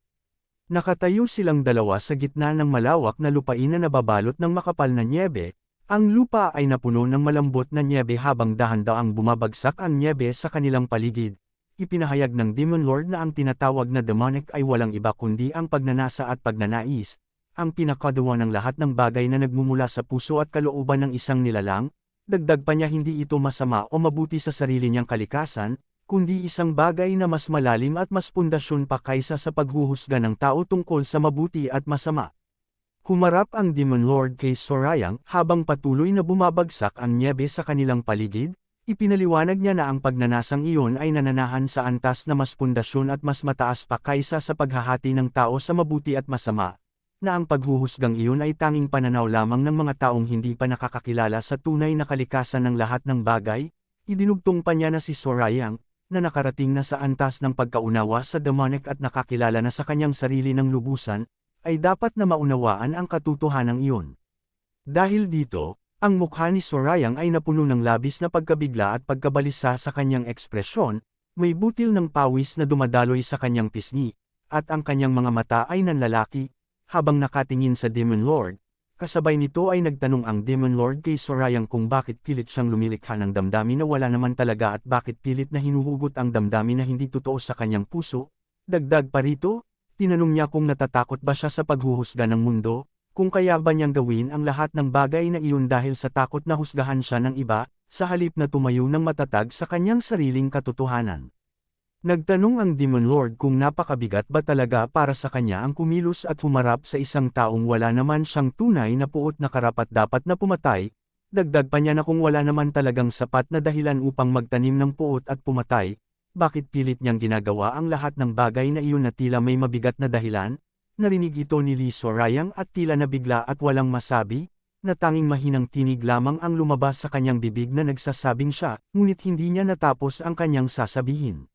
Nakatayo silang dalawa sa gitna ng malawak na lupain na nababalot ng makapal na nyebe. Ang lupa ay napuno ng malambot na nyebe habang dahan-daang bumabagsak ang nyebe sa kanilang paligid. Ipinahayag ng Demon Lord na ang tinatawag na demonic ay walang iba kundi ang pagnanasa at pagnanais, ang pinakadawa ng lahat ng bagay na nagmumula sa puso at kalooban ng isang nilalang. Dagdag pa niya hindi ito masama o mabuti sa sarili niyang kalikasan, kundi isang bagay na mas malalim at mas pundasyon pa kaysa sa paghuhusga ng tao tungkol sa mabuti at masama. Humarap ang Demon Lord kay Sorayang habang patuloy na bumabagsak ang nyebe sa kanilang paligid. Ipinaliwanag niya na ang pagnanasang iyon ay nananahan sa antas na mas pundasyon at mas mataas pa kaysa sa paghahati ng tao sa mabuti at masama, na ang paghuhusgang iyon ay tanging pananaw lamang ng mga taong hindi pa nakakakilala sa tunay na kalikasan ng lahat ng bagay. Idinugtong pa niya na si Sorayang, na nakarating na sa antas ng pagkaunawa sa demonic at nakakilala na sa kanyang sarili ng lubusan, ay dapat na maunawaan ang katotohanan iyon. Dahil dito, ang mukha ni Sorayang ay napuno ng labis na pagkabigla at pagkabalisa sa kanyang ekspresyon, may butil ng pawis na dumadaloy sa kanyang pisngi, at ang kanyang mga mata ay nanlalaki, habang nakatingin sa Demon Lord. Kasabay nito ay nagtanong ang Demon Lord kay Sorayang kung bakit pilit siyang lumilikha ng damdamin na wala naman talaga at bakit pilit na hinuhugot ang damdamin na hindi totoo sa kanyang puso. Dagdag pa rito, tinanong niya kung natatakot ba siya sa paghuhusga ng mundo. Kung kaya ba niyang gawin ang lahat ng bagay na iyon dahil sa takot na husgahan siya ng iba, sa halip na tumayo ng matatag sa kanyang sariling katotohanan. Nagtanong ang Demon Lord kung napakabigat ba talaga para sa kanya ang kumilos at humarap sa isang taong wala naman siyang tunay na puot na karapat-dapat na pumatay. Dagdag pa niya na kung wala naman talagang sapat na dahilan upang magtanim ng puot at pumatay, bakit pilit niyang ginagawa ang lahat ng bagay na iyon na tila may mabigat na dahilan? Narinig ito ni Lee Sorayang at tila nabigla at walang masabi, na tanging mahinang tinig lamang ang lumabas sa kanyang bibig na nagsasabing siya, ngunit hindi niya natapos ang kanyang sasabihin.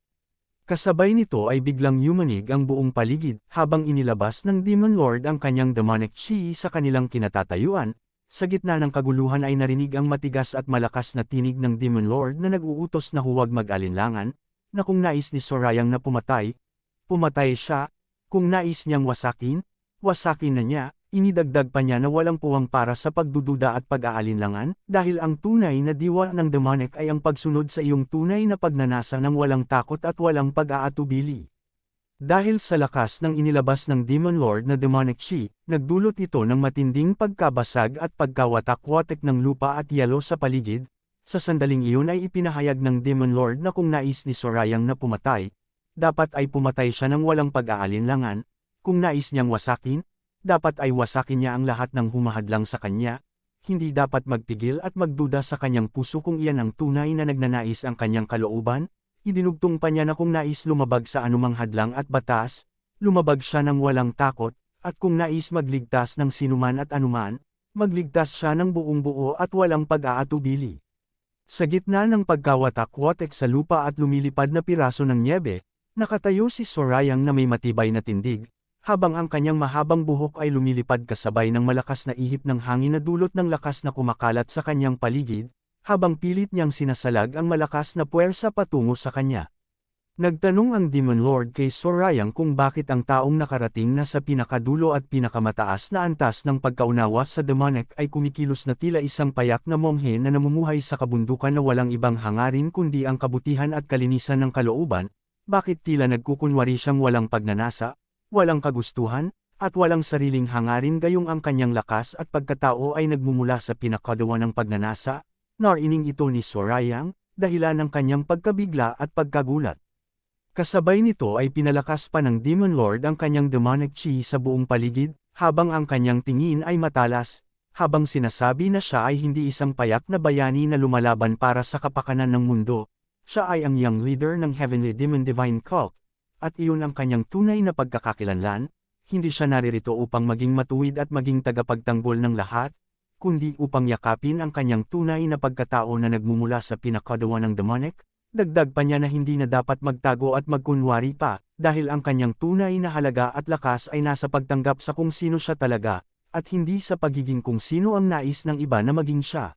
Kasabay nito ay biglang yumanig ang buong paligid habang inilabas ng Demon Lord ang kanyang demonic chi sa kanilang kinatatayuan. Sa gitna ng kaguluhan ay narinig ang matigas at malakas na tinig ng Demon Lord na nag-uutos na huwag mag-alinlangan, na kung nais ni Sorayang na pumatay, pumatay siya. Kung nais niyang wasakin, wasakin na niya. Inidagdag pa niya na walang puwang para sa pagdududa at pag-aalinlangan, dahil ang tunay na diwa ng demonic ay ang pagsunod sa iyong tunay na pagnanasa ng walang takot at walang pag-aatubili. Dahil sa lakas ng inilabas ng Demon Lord na demonic chi, nagdulot ito ng matinding pagkabasag at pagkawatak-watak ng lupa at yelo sa paligid. Sa sandaling iyon ay ipinahayag ng Demon Lord na kung nais ni Sorayang na pumatay, dapat ay pumatay siya ng walang pag-aalinlangan. Kung nais niyang wasakin, dapat ay wasakin niya ang lahat ng humahadlang sa kanya. Hindi dapat magpigil at magduda sa kanyang puso kung iyan ang tunay na nagnanais ang kanyang kalooban. Idinugtong pa niya na kung nais lumabag sa anumang hadlang at batas, lumabag siya ng walang takot, at kung nais magligtas ng sinuman at anuman, magligtas siya ng buong buo at walang pag-aatubili. Sa gitna ng pagkawatak-watak sa lupa at lumilipad na piraso ng nyebe, nakatayo si Sorayang na may matibay na tindig, habang ang kanyang mahabang buhok ay lumilipad kasabay ng malakas na ihip ng hangin na dulot ng lakas na kumakalat sa kanyang paligid, habang pilit niyang sinasalag ang malakas na puwersa patungo sa kanya. Nagtanong ang Demon Lord kay Sorayang kung bakit ang taong nakarating na sa pinakadulo at pinakamataas na antas ng pagkaunawa sa demonic ay kumikilos na tila isang payak na monghe na namumuhay sa kabundukan na walang ibang hangarin kundi ang kabutihan at kalinisan ng kalooban, bakit tila nagkukunwari siyang walang pagnanasa, walang kagustuhan, at walang sariling hangarin gayong ang kanyang lakas at pagkatao ay nagmumula sa pinakadawa ng pagnanasa, narinig ito ni Sorayang, dahilan ng kanyang pagkabigla at pagkagulat. Kasabay nito ay pinalakas pa ng Demon Lord ang kanyang demonic chi sa buong paligid, habang ang kanyang tingin ay matalas, habang sinasabi na siya ay hindi isang payak na bayani na lumalaban para sa kapakanan ng mundo, siya ay ang young leader ng Heavenly Demon Divine Cult, at iyon ang kanyang tunay na pagkakakilanlan, hindi siya naririto upang maging matuwid at maging tagapagtanggol ng lahat, kundi upang yakapin ang kanyang tunay na pagkatao na nagmumula sa pinakadawa ng demonic. Dagdag pa niya na hindi na dapat magtago at magkunwari pa, dahil ang kanyang tunay na halaga at lakas ay nasa pagtanggap sa kung sino siya talaga, at hindi sa pagiging kung sino ang nais ng iba na maging siya.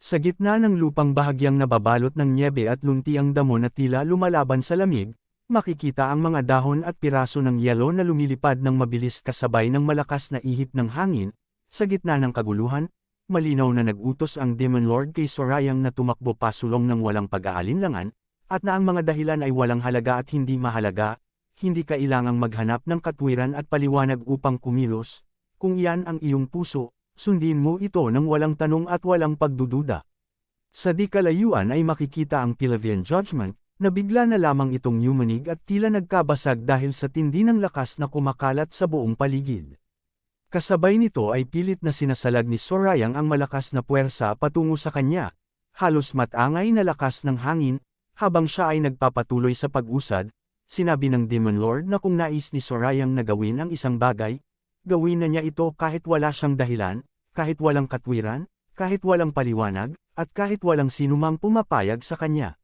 Sa gitna ng lupang bahagyang nababalot ng nyebe at lunti ang damo na tila lumalaban sa lamig, makikita ang mga dahon at piraso ng yelo na lumilipad ng mabilis kasabay ng malakas na ihip ng hangin. Sa gitna ng kaguluhan, malinaw na nag-utos ang Demon Lord kay Sorayang na tumakbo pasulong ng walang pag-aalinlangan, at na ang mga dahilan ay walang halaga at hindi mahalaga, hindi kailangang maghanap ng katwiran at paliwanag upang kumilos, kung iyan ang iyong puso, sundin mo ito ng walang tanong at walang pagdududa. Sa di kalayuan ay makikita ang Pelavian Judgment, na bigla na lamang itong yumanig at tila nagkabasag dahil sa tindi ng lakas na kumakalat sa buong paligid. Kasabay nito ay pilit na sinasalag ni Sorayang ang malakas na puwersa patungo sa kanya, halos matangay na lakas ng hangin, habang siya ay nagpapatuloy sa pag-usad, sinabi ng Demon Lord na kung nais ni Sorayang na gawin ang isang bagay, gawin na niya ito kahit wala siyang dahilan, kahit walang katwiran, kahit walang paliwanag, at kahit walang sinumang pumapayag sa kanya.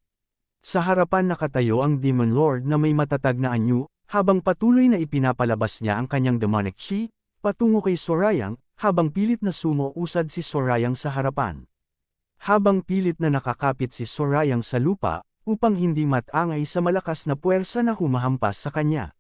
Sa harapan nakatayo ang Demon Lord na may matatag na anyo, habang patuloy na ipinapalabas niya ang kanyang demonic chi, patungo kay Sorayang, habang pilit na sumuusad si Sorayang sa harapan. Habang pilit na nakakapit si Sorayang sa lupa, upang hindi matangay sa malakas na puwersa na humahampas sa kanya.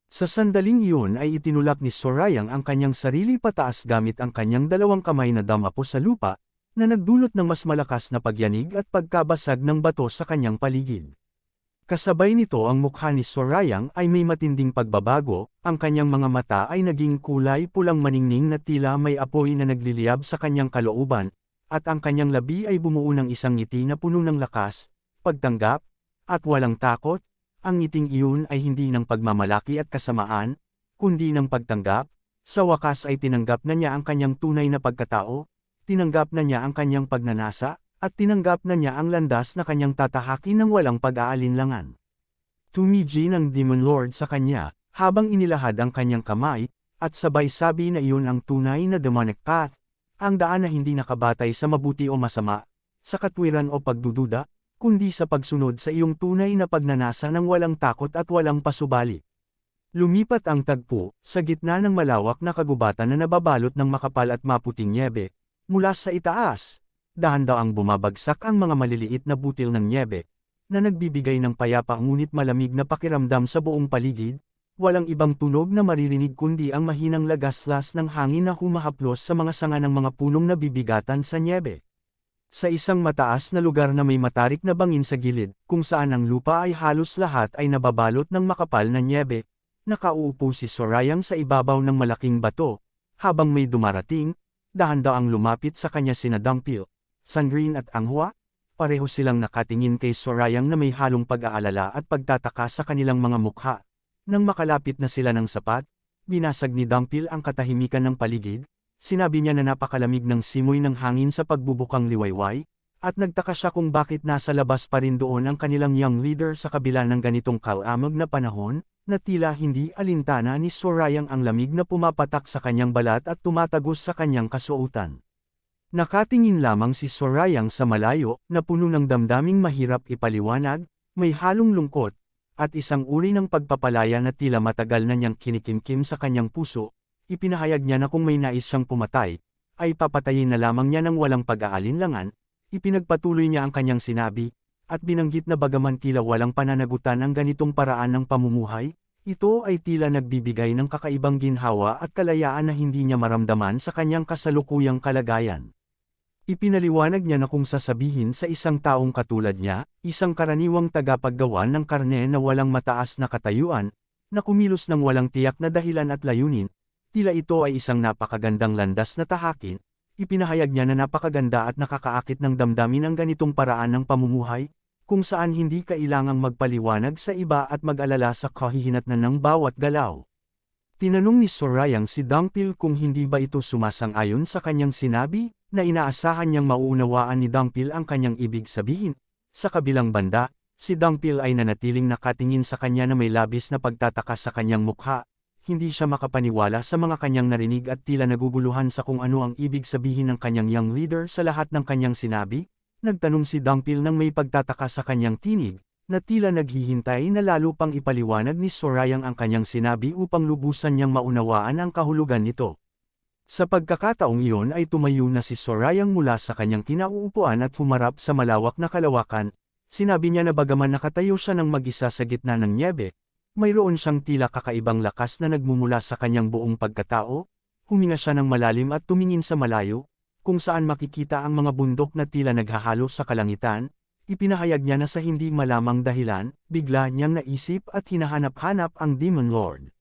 Sa sandaling iyon ay itinulak ni Sorayang ang kanyang sarili pataas gamit ang kanyang dalawang kamay na damapo sa lupa, na nagdulot ng mas malakas na pagyanig at pagkabasag ng bato sa kanyang paligid. Kasabay nito ang mukha ni Sorayang ay may matinding pagbabago, ang kanyang mga mata ay naging kulay pulang maningning na tila may apoy na nagliliyab sa kanyang kalooban, at ang kanyang labi ay bumuo ng isang ngiti na puno ng lakas, pagtanggap, at walang takot. Ang ngiting iyon ay hindi ng pagmamalaki at kasamaan, kundi ng pagtanggap. Sa wakas ay tinanggap na niya ang kanyang tunay na pagkatao, tinanggap na niya ang kanyang pagnanasa, at tinanggap na niya ang landas na kanyang tatahakin ng walang pag-aalinlangan. Tumigi ng Demon Lord sa kanya, habang inilahad ang kanyang kamay, at sabay sabi na iyon ang tunay na demonic path, ang daan na hindi nakabatay sa mabuti o masama, sa katwiran o pagdududa, kundi sa pagsunod sa iyong tunay na pagnanasa ng walang takot at walang pasubali. Lumipat ang tagpo, sa gitna ng malawak na kagubatan na nababalot ng makapal at maputing nyebe, mula sa itaas. Dahan-daang bumabagsak ang mga maliliit na butil ng nyebe, na nagbibigay ng payapa ngunit malamig na pakiramdam sa buong paligid, walang ibang tunog na maririnig kundi ang mahinang lagaslas ng hangin na humahaplos sa mga sanga ng mga punong nabibigatan sa nyebe. Sa isang mataas na lugar na may matarik na bangin sa gilid, kung saan ang lupa ay halos lahat ay nababalot ng makapal na nyebe, nakauupo si Sorayang sa ibabaw ng malaking bato, habang may dumarating, dahan-daang lumapit sa kanya sina Dungpil, Sandrine at Anghua, pareho silang nakatingin kay Sorayang na may halong pag-aalala at pagtataka sa kanilang mga mukha. Nang makalapit na sila ng sapat, binasag ni Dungpil ang katahimikan ng paligid, sinabi niya na napakalamig ng simoy ng hangin sa pagbubukang liwayway, at nagtaka siya kung bakit nasa labas pa rin doon ang kanilang young leader sa kabila ng ganitong kalamag na panahon, na tila hindi alintana ni Sorayang ang lamig na pumapatak sa kanyang balat at tumatagos sa kanyang kasuotan. Nakatingin lamang si Sorayang sa malayo, na puno ng damdaming mahirap ipaliwanag, may halong lungkot, at isang uri ng pagpapalaya na tila matagal na niyang kinikimkim sa kanyang puso. Ipinahayag niya na kung may nais siyang pumatay, ay papatayin na lamang niya ng walang pag-aalinlangan. Ipinagpatuloy niya ang kanyang sinabi, at binanggit na bagaman tila walang pananagutan ang ganitong paraan ng pamumuhay, ito ay tila nagbibigay ng kakaibang ginhawa at kalayaan na hindi niya maramdaman sa kanyang kasalukuyang kalagayan. Ipinaliwanag niya na kung sasabihin sa isang taong katulad niya, isang karaniwang tagapaggawa ng karne na walang mataas na katayuan, na kumilos ng walang tiyak na dahilan at layunin, tila ito ay isang napakagandang landas na tahakin. Ipinahayag niya na napakaganda at nakakaakit ng damdamin ang ganitong paraan ng pamumuhay, kung saan hindi kailangang magpaliwanag sa iba at mag-alala sa kahihinatnan ng bawat galaw. Tinanong ni Sorayang si Dungpil kung hindi ba ito sumasang-ayon sa kanyang sinabi, na inaasahan niyang mauunawaan ni Dungpil ang kanyang ibig sabihin. Sa kabilang banda, si Dungpil ay nanatiling nakatingin sa kanya na may labis na pagtataka sa kanyang mukha. Hindi siya makapaniwala sa mga kanyang narinig at tila naguguluhan sa kung ano ang ibig sabihin ng kanyang young leader sa lahat ng kanyang sinabi. Nagtanong si Dungpil nang may pagtataka sa kanyang tinig, na tila naghihintay na lalo pang ipaliwanag ni Sorayang ang kanyang sinabi upang lubusan niyang maunawaan ang kahulugan nito. Sa pagkakataong iyon ay tumayo na si Sorayang mula sa kanyang kinauupuan at humarap sa malawak na kalawakan. Sinabi niya na bagaman nakatayo siya ng mag-isa sa gitna ng nyebe, mayroon siyang tila kakaibang lakas na nagmumula sa kanyang buong pagkatao. Huminga siya ng malalim at tumingin sa malayo, kung saan makikita ang mga bundok na tila naghahalo sa kalangitan. Ipinahayag niya na sa hindi malamang dahilan, bigla niyang naisip at hinahanap-hanap ang Demon Lord.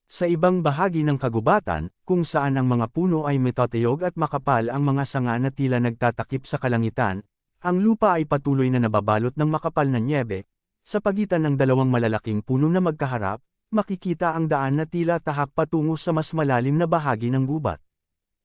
Sa ibang bahagi ng kagubatan, kung saan ang mga puno ay metatayog at makapal ang mga sanga na tila nagtatakip sa kalangitan, ang lupa ay patuloy na nababalot ng makapal na nyebe. Sa pagitan ng dalawang malalaking puno na magkaharap, makikita ang daan na tila tahak patungo sa mas malalim na bahagi ng gubat.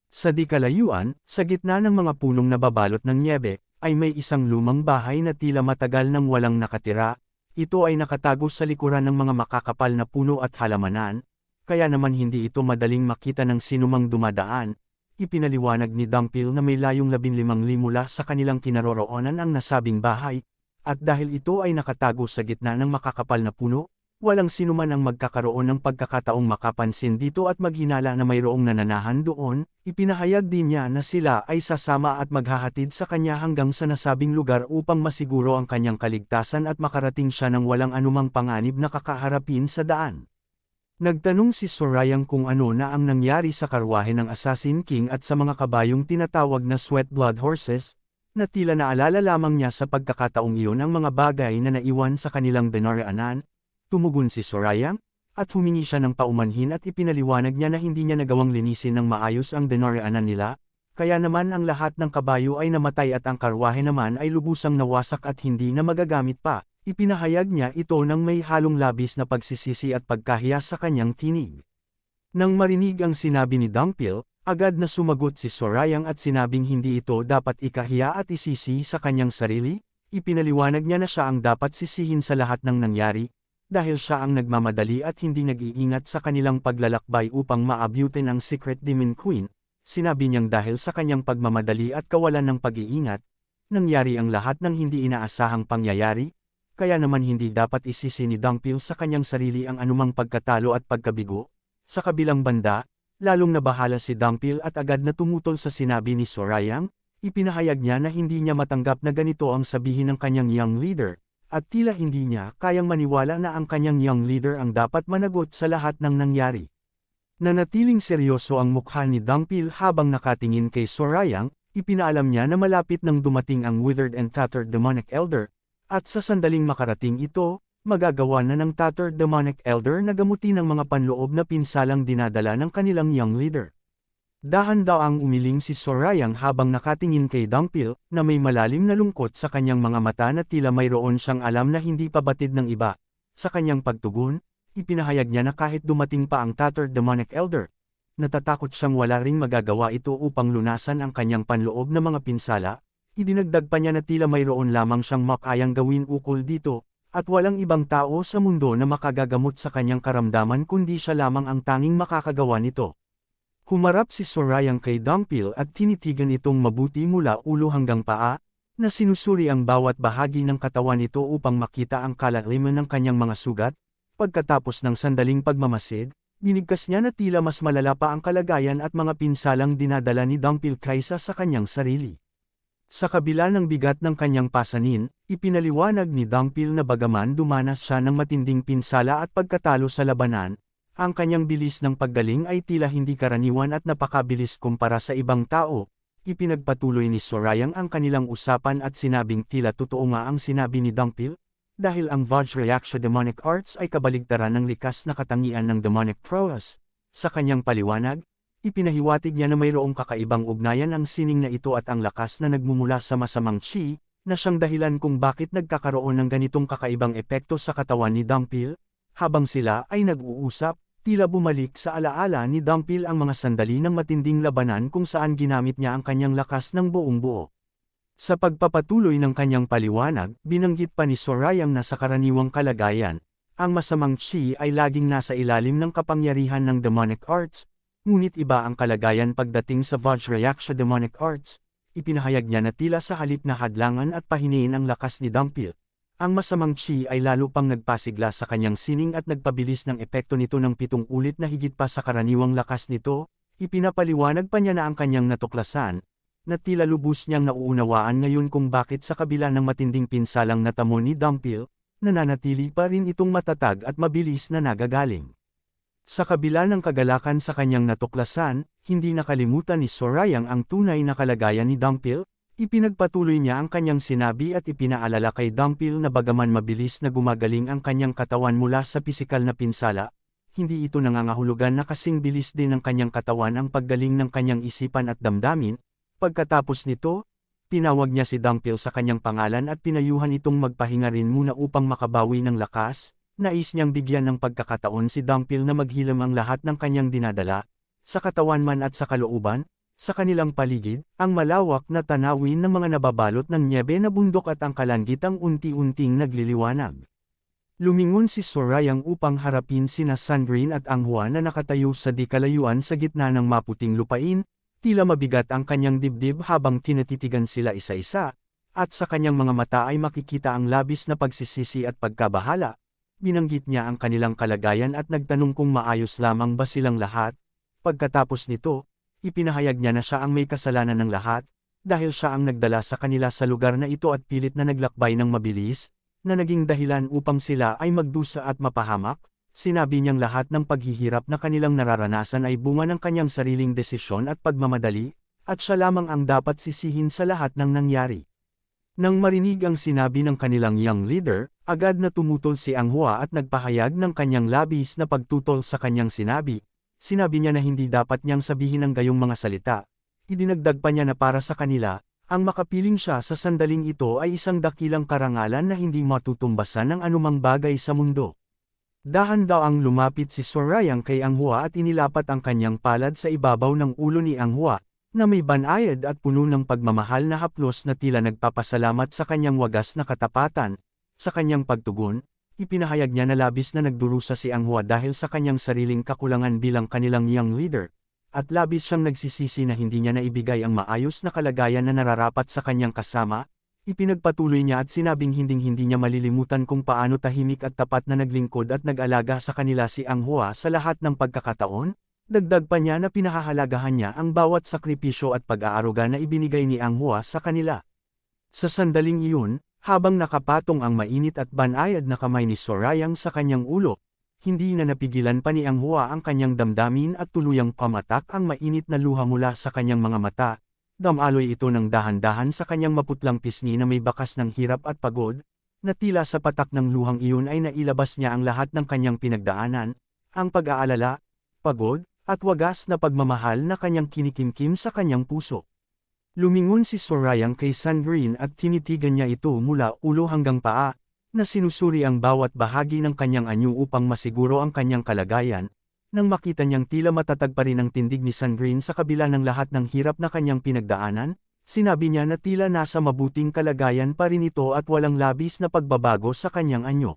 Sa di kalayuan, sa gitna ng mga punong nababalot ng nyebe, ay may isang lumang bahay na tila matagal nang walang nakatira. Ito ay nakatago sa likuran ng mga makakapal na puno at halamanan, kaya naman hindi ito madaling makita ng sinumang dumadaan. Ipinaliwanag ni Dungpil na may layong 15 li mula sa kanilang kinaroroonan ang nasabing bahay, at dahil ito ay nakatago sa gitna ng makakapal na puno, walang sinuman ang magkakaroon ng pagkakataong makapansin dito at maghinala na mayroong nananahan doon. Ipinahayag din niya na sila ay sasama at maghahatid sa kanya hanggang sa nasabing lugar upang masiguro ang kanyang kaligtasan at makarating siya ng walang anumang panganib na kakaharapin sa daan. Nagtanong si Sorayang kung ano na ang nangyari sa karwahe ng Assassin King at sa mga kabayong tinatawag na Sweat Blood Horses, na tila naalala lamang niya sa pagkakataong iyon ang mga bagay na naiwan sa kanilang dinaraanan. Tumugon si Sorayang, at humingi siya ng paumanhin at ipinaliwanag niya na hindi niya nagawang linisin ng maayos ang dinaraanan nila, kaya naman ang lahat ng kabayo ay namatay at ang karwahe naman ay lubusang nawasak at hindi na magagamit pa. Ipinahayag niya ito nang may halong labis na pagsisisi at pagkahiya sa kanyang tinig. Nang marinig ang sinabi ni Dungpil, agad na sumagot si Sorayang at sinabing hindi ito dapat ikahiya at isisi sa kanyang sarili. Ipinaliwanag niya na siya ang dapat sisihin sa lahat ng nangyari, dahil siya ang nagmamadali at hindi nag-iingat sa kanilang paglalakbay upang maabutin ang Secret Demon Queen. Sinabi niyang dahil sa kanyang pagmamadali at kawalan ng pag-iingat, nangyari ang lahat ng hindi inaasahang pangyayari. Kaya naman hindi dapat isisi ni Dungpil sa kanyang sarili ang anumang pagkatalo at pagkabigo. Sa kabilang banda, lalong nabahala si Dungpil at agad na tumutol sa sinabi ni Sorayang. Ipinahayag niya na hindi niya matanggap na ganito ang sabihin ng kanyang young leader, at tila hindi niya kayang maniwala na ang kanyang young leader ang dapat managot sa lahat ng nangyari. Nanatiling seryoso ang mukha ni Dungpil habang nakatingin kay Sorayang. Ipinaalam niya na malapit nang dumating ang withered and tattered demonic elder, at sa sandaling makarating ito, magagawa na ng tattered demonic elder na gamutin ang mga panloob na pinsalang dinadala ng kanilang young leader. Dahan-daang umiling si Sorayang habang nakatingin kay Dungpil, na may malalim na lungkot sa kanyang mga mata na tila mayroon siyang alam na hindi pa batid ng iba. Sa kanyang pagtugon, ipinahayag niya na kahit dumating pa ang tattered demonic elder, natatakot siyang wala ring magagawa ito upang lunasan ang kanyang panloob na mga pinsala. Idinagdag pa niya na tila mayroon lamang siyang makayang gawin ukol dito, at walang ibang tao sa mundo na makagagamot sa kanyang karamdaman kundi siya lamang ang tanging makakagawa nito. Humarap si Sorayang kay Dungpil at tinitigan itong mabuti mula ulo hanggang paa, na sinusuri ang bawat bahagi ng katawan nito upang makita ang kalaliman ng kanyang mga sugat. Pagkatapos ng sandaling pagmamasid, binigkas niya na tila mas malala pa ang kalagayan at mga pinsalang dinadala ni Dungpil kaysa sa kanyang sarili. Sa kabila ng bigat ng kanyang pasanin, ipinaliwanag ni Dungpil na bagaman dumanas siya ng matinding pinsala at pagkatalo sa labanan, ang kanyang bilis ng paggaling ay tila hindi karaniwan at napakabilis kumpara sa ibang tao. Ipinagpatuloy ni Sorayang ang kanilang usapan at sinabing tila totoo nga ang sinabi ni Dungpil, dahil ang Vajrayaksha Demonic Arts ay kabaligtaran ng likas na katangian ng demonic prowess. Sa kanyang paliwanag, ipinahiwatig niya na mayroong kakaibang ugnayan ang sining na ito at ang lakas na nagmumula sa masamang chi, na siyang dahilan kung bakit nagkakaroon ng ganitong kakaibang epekto sa katawan ni Dungpil. Habang sila ay nag-uusap, tila bumalik sa alaala ni Dungpil ang mga sandali ng matinding labanan kung saan ginamit niya ang kanyang lakas ng buong buo. Sa pagpapatuloy ng kanyang paliwanag, binanggit pa ni Sorayang na sa karaniwang kalagayan, ang masamang chi ay laging nasa ilalim ng kapangyarihan ng demonic arts, ngunit iba ang kalagayan pagdating sa Vajrayaksha Demonic Arts. Ipinahayag niya na tila sa halip na hadlangan at pahiniin ang lakas ni Dungpil, ang masamang chi ay lalo pang nagpasigla sa kanyang sining at nagpabilis ng epekto nito ng 7 ulit na higit pa sa karaniwang lakas nito. Ipinapaliwanag pa niya na ang kanyang natuklasan, na tila lubos niyang nauunawaan ngayon kung bakit sa kabila ng matinding pinsalang natamo ni Dungpil, nananatili pa rin itong matatag at mabilis na nagagaling. Sa kabila ng kagalakan sa kanyang natuklasan, hindi nakalimutan ni Sorayang ang tunay na kalagayan ni Dungpil. Ipinagpatuloy niya ang kanyang sinabi at ipinaalala kay Dungpil na bagaman mabilis na gumagaling ang kanyang katawan mula sa pisikal na pinsala, hindi ito nangangahulugan na kasing bilis din ng kanyang katawan ang paggaling ng kanyang isipan at damdamin. Pagkatapos nito, tinawag niya si Dungpil sa kanyang pangalan at pinayuhan itong magpahinga rin muna upang makabawi ng lakas. Nais niyang bigyan ng pagkakataon si Dungpil na maghilam ang lahat ng kanyang dinadala, sa katawan man at sa kalooban. Sa kanilang paligid, ang malawak na tanawin ng mga nababalot ng nyebe na bundok at ang kalanggit ang unti-unting nagliliwanag. Lumingon si Sorayang upang harapin sina Sandrine at Anghua na nakatayo sa di kalayuan sa gitna ng maputing lupain. Tila mabigat ang kanyang dibdib habang tinatitigan sila isa-isa, at sa kanyang mga mata ay makikita ang labis na pagsisisi at pagkabahala. Binanggit niya ang kanilang kalagayan at nagtanong kung maayos lamang ba silang lahat. Pagkatapos nito, ipinahayag niya na siya ang may kasalanan ng lahat, dahil siya ang nagdala sa kanila sa lugar na ito at pilit na naglakbay ng mabilis, na naging dahilan upang sila ay magdusa at mapahamak. Sinabi niyang lahat ng paghihirap na kanilang nararanasan ay bunga ng kanyang sariling desisyon at pagmamadali, at siya lamang ang dapat sisihin sa lahat ng nangyari. Nang marinig ang sinabi ng kanilang young leader, agad na tumutol si Anghua at nagpahayag ng kanyang labis na pagtutol sa kanyang sinabi. Sinabi niya na hindi dapat niyang sabihin ang gayong mga salita. Idinagdag pa niya na para sa kanila, ang makapiling siya sa sandaling ito ay isang dakilang karangalan na hindi matutumbasan ng anumang bagay sa mundo. Dahan-daang lumapit si Sorayang kay Anghua at inilapat ang kanyang palad sa ibabaw ng ulo ni Anghua, na may banayad at puno ng pagmamahal na haplos na tila nagpapasalamat sa kanyang wagas na katapatan. Sa kanyang pagtugon, ipinahayag niya na labis na nagdurusa si Anghua dahil sa kanyang sariling kakulangan bilang kanilang young leader, at labis siyang nagsisisi na hindi niya naibigay ang maayos na kalagayan na nararapat sa kanyang kasama. Ipinagpatuloy niya at sinabing hinding-hindi niya malilimutan kung paano tahimik at tapat na naglingkod at nag-alaga sa kanila si Anghua sa lahat ng pagkakataon. Dagdag pa niya na pinahahalagahan niya ang bawat sakripisyo at pag-aaruga na ibinigay ni Anghua sa kanila. Sa sandaling iyon, habang nakapatong ang mainit at banayad na kamay ni Sorayang sa kanyang ulo, hindi na napigilan pa ni Anghua ang kanyang damdamin at tuluyang pamatak ang mainit na luha mula sa kanyang mga mata. Damaloy ito ng dahan-dahan sa kanyang maputlang pisngi na may bakas ng hirap at pagod, na tila sa patak ng luhang iyon ay nailabas niya ang lahat ng kanyang pinagdaanan, ang pag-aalala, pagod, at wagas na pagmamahal na kanyang kinikimkim sa kanyang puso. Lumingon si Sorayang kay Sandrine at tinitigan niya ito mula ulo hanggang paa, na sinusuri ang bawat bahagi ng kanyang anyo upang masiguro ang kanyang kalagayan. Nang makita niyang tila matatag pa rin ang tindig ni Sandrine sa kabila ng lahat ng hirap na kanyang pinagdaanan, sinabi niya na tila nasa mabuting kalagayan pa rin ito at walang labis na pagbabago sa kanyang anyo.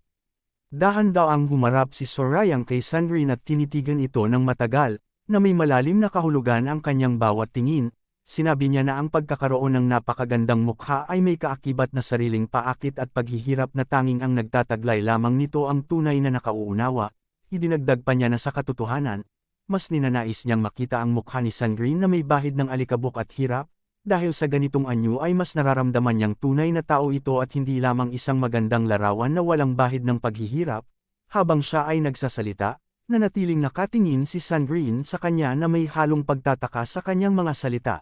Dahan-daang humarap si Sorayang kay Sandrine at tinitigan ito ng matagal, na may malalim na kahulugan ang kanyang bawat tingin. Sinabi niya na ang pagkakaroon ng napakagandang mukha ay may kaakibat na sariling paakit at paghihirap na tanging ang nagtataglay lamang nito ang tunay na nakauunawa. Idinagdag pa niya na sa katotohanan, mas ninanais niyang makita ang mukha ni Sandrine na may bahid ng alikabok at hirap, Dahil sa ganitong anyo ay mas nararamdaman niyang tunay na tao ito at hindi lamang isang magandang larawan na walang bahid ng paghihirap. Habang siya ay nagsasalita, nanatiling nakatingin si Sandrine sa kanya na may halong pagtataka sa kanyang mga salita.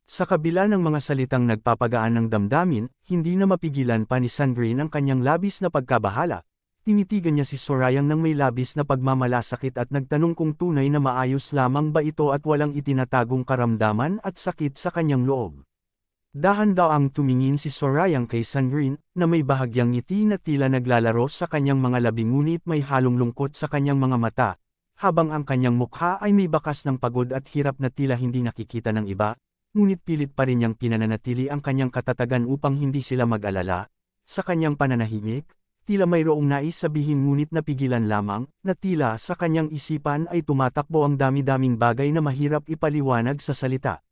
Sa kabila ng mga salitang nagpapagaan ng damdamin, hindi na mapigilan pa ni Sandrine ang kanyang labis na pagkabahala. Tinitigan niya si Sorayang ng may labis na pagmamalasakit at nagtanong kung tunay na maayos lamang ba ito at walang itinatagong karamdaman at sakit sa kanyang loob. Dahan-daang tumingin si Sorayang kay Sandrine, na may bahagyang ngiti na tila naglalaro sa kanyang mga labi ngunit may halong lungkot sa kanyang mga mata, habang ang kanyang mukha ay may bakas ng pagod at hirap na tila hindi nakikita ng iba, ngunit pilit pa rin niyang pinananatili ang kanyang katatagan upang hindi sila mag-alala. Sa kanyang pananahimik, tila mayroong nais sabihin ngunit napigilan lamang, na tila sa kanyang isipan ay tumatakbo ang dami-daming bagay na mahirap ipaliwanag sa salita.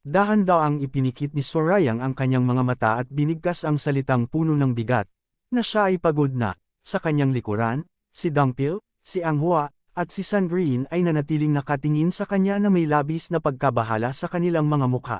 Dahan-daang ipinikit ni Sorayang ang kanyang mga mata at binigkas ang salitang puno ng bigat, na siya ay pagod na. Sa kanyang likuran, si Dungpil, si Anghua, at si Sandrine ay nanatiling nakatingin sa kanya na may labis na pagkabahala sa kanilang mga mukha.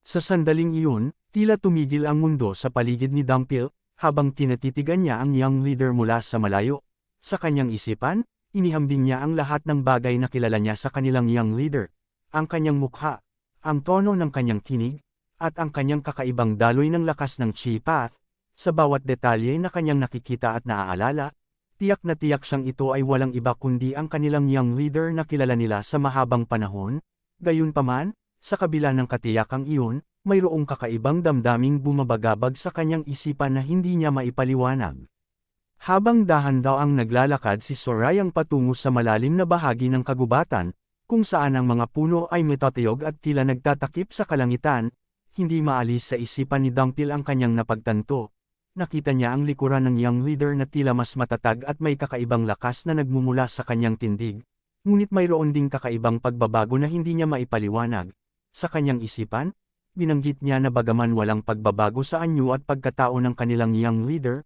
Sa sandaling iyon, tila tumigil ang mundo sa paligid ni Dungpil, habang tinatitigan niya ang young leader mula sa malayo. Sa kanyang isipan, inihambing niya ang lahat ng bagay na kilala niya sa kanilang young leader. Ang kanyang mukha, ang tono ng kanyang tinig, at ang kanyang kakaibang daloy ng lakas ng chi path. Sa bawat detalye na kanyang nakikita at naaalala, tiyak na tiyak siyang ito ay walang iba kundi ang kanilang young leader na kilala nila sa mahabang panahon. Gayunpaman, sa kabila ng katiyakang iyon, mayroong kakaibang damdaming bumabagabag sa kanyang isipan na hindi niya maipaliwanag. Habang dahan-daang naglalakad si Sorayang patungo sa malalim na bahagi ng kagubatan, kung saan ang mga puno ay metatiyog at tila nagtatakip sa kalangitan, hindi maalis sa isipan ni Dungpil ang kanyang napagtanto. Nakita niya ang likuran ng young leader na tila mas matatag at may kakaibang lakas na nagmumula sa kanyang tindig, ngunit mayroon ding kakaibang pagbabago na hindi niya maipaliwanag. Sa kanyang isipan, binanggit niya na bagaman walang pagbabago sa anyo at pagkatao ng kanilang young leader,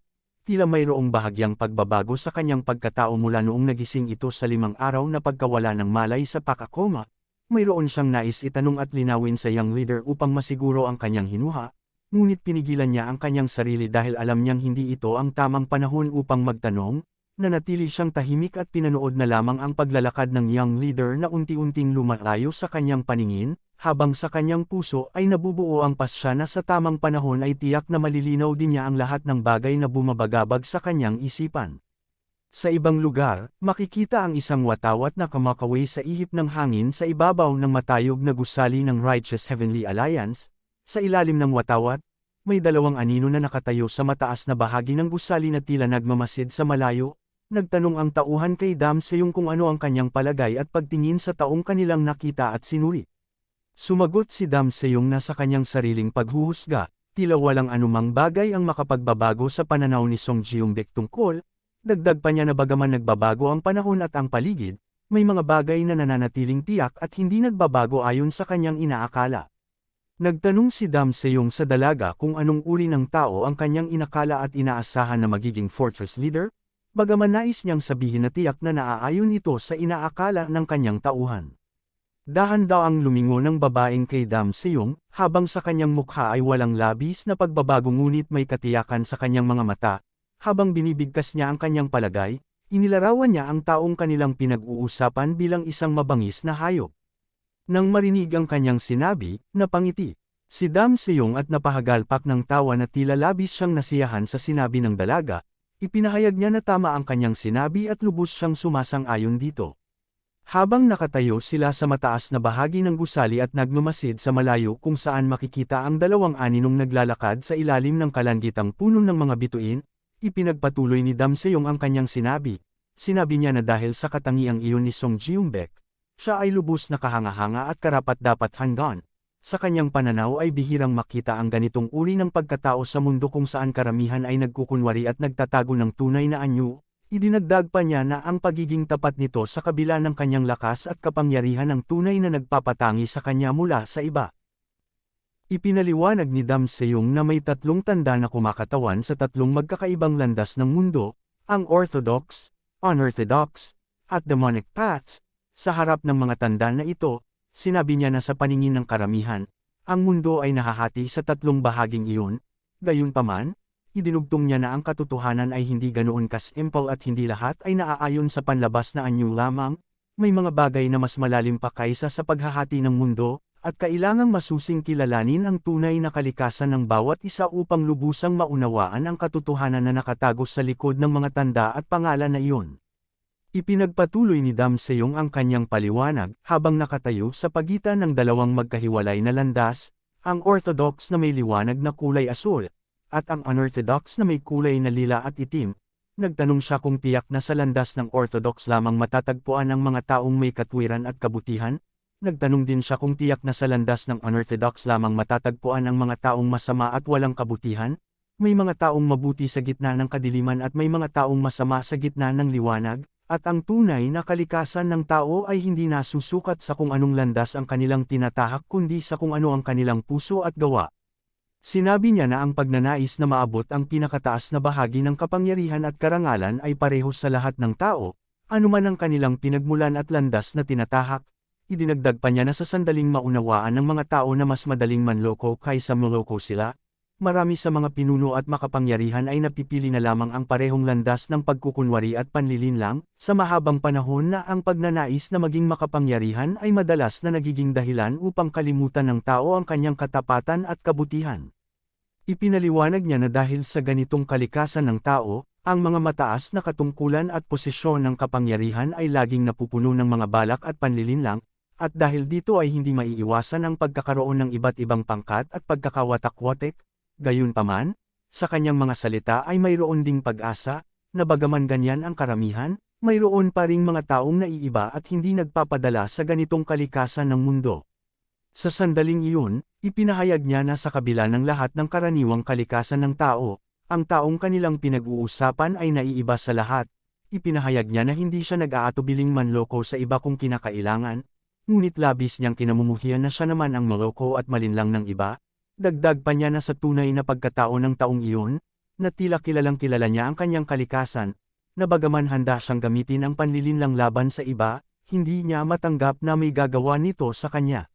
tila mayroong bahagyang pagbabago sa kanyang pagkatao mula noong nagising ito sa 5 araw na pagkawala ng malay sa pakakoma. Mayroon siyang nais itanong at linawin sa young leader upang masiguro ang kanyang hinuha, ngunit pinigilan niya ang kanyang sarili dahil alam niyang hindi ito ang tamang panahon upang magtanong. Nanatili siyang tahimik at pinanood na lamang ang paglalakad ng young leader na unti-unting lumalayo sa kanyang paningin, habang sa kanyang puso ay nabubuo ang pasya na sa tamang panahon ay tiyak na malilinaw din niya ang lahat ng bagay na bumabagabag sa kanyang isipan. Sa ibang lugar, makikita ang isang watawat na kumakaway sa ihip ng hangin sa ibabaw ng matayog na gusali ng Righteous Heavenly Alliance. Sa ilalim ng watawat, may 2 anino na nakatayo sa mataas na bahagi ng gusali na tila nagmamasid sa malayo. Nagtanong ang tauhan kay Dam Seyong kung ano ang kanyang palagay at pagtingin sa taong kanilang nakita at sinuri. Sumagot si Dam Seyong na sa kanyang sariling paghuhusga, tila walang anumang bagay ang makapagbabago sa pananaw ni Song Jiumbek tungkol. Dagdag pa niya na bagaman nagbabago ang panahon at ang paligid, may mga bagay na nananatiling tiyak at hindi nagbabago ayon sa kanyang inaakala. Nagtanong si Dam Seyong sa dalaga kung anong uri ng tao ang kanyang inakala at inaasahan na magiging fortress leader, bagaman nais niyang sabihin na tiyak na naaayon ito sa inaakala ng kanyang tauhan. Dahan-daang lumingon ng babaeng kay Dam Seyong, habang sa kanyang mukha ay walang labis na pagbabago ngunit may katiyakan sa kanyang mga mata. Habang binibigkas niya ang kanyang palagay, inilarawan niya ang taong kanilang pinag-uusapan bilang isang mabangis na hayop. Nang marinig ang kanyang sinabi, napangiti si Dam Seyong at napahagalpak ng tawa na tila labis siyang nasiyahan sa sinabi ng dalaga. Ipinahayag niya na tama ang kanyang sinabi at lubos siyang sumasang-ayon dito. Habang nakatayo sila sa mataas na bahagi ng gusali at nagmamasid sa malayo kung saan makikita ang 2 aninong naglalakad sa ilalim ng kalangitang puno ng mga bituin, ipinagpatuloy ni Dam Seyong ang kanyang sinabi. Sinabi niya na dahil sa katangiang iyon ni Song Jiumbek, siya ay lubos na kahanga-hanga at karapat-dapat hanggan. Sa kanyang pananaw ay bihirang makita ang ganitong uri ng pagkatao sa mundo kung saan karamihan ay nagkukunwari at nagtatago ng tunay na anyo. Idinagdag pa niya na ang pagiging tapat nito sa kabila ng kanyang lakas at kapangyarihan ng tunay na nagpapatangi sa kanya mula sa iba. Ipinaliwanag ni Dam Seyong na may 3 tanda na kumakatawan sa 3 magkakaibang landas ng mundo, ang orthodox, unorthodox, at demonic paths. Sa harap ng mga tanda na ito, sinabi niya na sa paningin ng karamihan, Ang mundo ay nahahati sa tatlong bahaging iyon, gayunpaman, idinugtong niya na ang katotohanan ay hindi ganoon ka-simple at hindi lahat ay naaayon sa panlabas na anyo lamang, may mga bagay na mas malalim pa kaysa sa paghahati ng mundo, at kailangang masusing kilalanin ang tunay na kalikasan ng bawat isa upang lubusang maunawaan ang katotohanan na nakatago sa likod ng mga tanda at pangalan na iyon. Ipinagpatuloy ni Dam Seyong ang kanyang paliwanag habang nakatayo sa pagitan ng dalawang magkahiwalay na landas, ang orthodox na may liwanag na kulay asul, at ang unorthodox na may kulay na lila at itim. Nagtanong siya kung tiyak na sa landas ng orthodox lamang matatagpuan ang mga taong may katwiran at kabutihan. Nagtanong din siya kung tiyak na sa landas ng unorthodox lamang matatagpuan ang mga taong masama at walang kabutihan. May mga taong mabuti sa gitna ng kadiliman at may mga taong masama sa gitna ng liwanag, at ang tunay na kalikasan ng tao ay hindi nasusukat sa kung anong landas ang kanilang tinatahak kundi sa kung ano ang kanilang puso at gawa. Sinabi niya na ang pagnanais na maabot ang pinakataas na bahagi ng kapangyarihan at karangalan ay parehos sa lahat ng tao, anuman ang kanilang pinagmulan at landas na tinatahak. Idinagdag pa niya na sa sandaling maunawaan ng mga tao na mas madaling manloko kaysa maloko sila, marami sa mga pinuno at makapangyarihan ay napipili na lamang ang parehong landas ng pagkukunwari at panlilinlang, sa mahabang panahon na ang pagnanais na maging makapangyarihan ay madalas na nagiging dahilan upang kalimutan ng tao ang kanyang katapatan at kabutihan. Ipinaliwanag niya na dahil sa ganitong kalikasan ng tao, ang mga mataas na katungkulan at posisyon ng kapangyarihan ay laging napupuno ng mga balak at panlilinlang, at dahil dito ay hindi maiiwasan ang pagkakaroon ng iba't ibang pangkat at pagkakawatak-watek. Gayunpaman, sa kanyang mga salita ay mayroon ding pag-asa, na bagaman ganyan ang karamihan, mayroon pa ring mga taong naiiba at hindi nagpapadala sa ganitong kalikasan ng mundo. Sa sandaling iyon, ipinahayag niya na sa kabila ng lahat ng karaniwang kalikasan ng tao, ang taong kanilang pinag-uusapan ay naiiba sa lahat. Ipinahayag niya na hindi siya nag-aatubiling manloko sa iba kung kinakailangan, ngunit labis niyang kinamumuhian na siya naman ang maloko at malinlang ng iba. Dagdag pa niya na sa tunay na pagkatao ng taong iyon, na tila kilalang kilala niya ang kanyang kalikasan, na bagaman handa siyang gamitin ang panlilinlang laban sa iba, hindi niya matanggap na may gagawa nito sa kanya.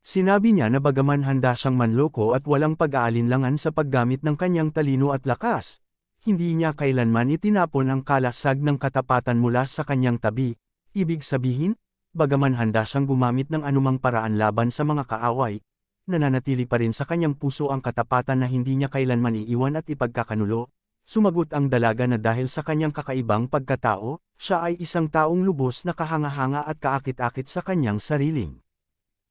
Sinabi niya na bagaman handa siyang manloko at walang pag-aalinlangan sa paggamit ng kanyang talino at lakas, hindi niya kailanman itinapon ang kalasag ng katapatan mula sa kanyang tabi. Ibig sabihin, bagaman handa siyang gumamit ng anumang paraan laban sa mga kaaway, nananatili pa rin sa kanyang puso ang katapatan na hindi niya kailanman iiwan at ipagkakanulo. Sumagot ang dalaga na dahil sa kanyang kakaibang pagkatao, siya ay isang taong lubos na kahanga-hanga at kaakit-akit sa kanyang sariling.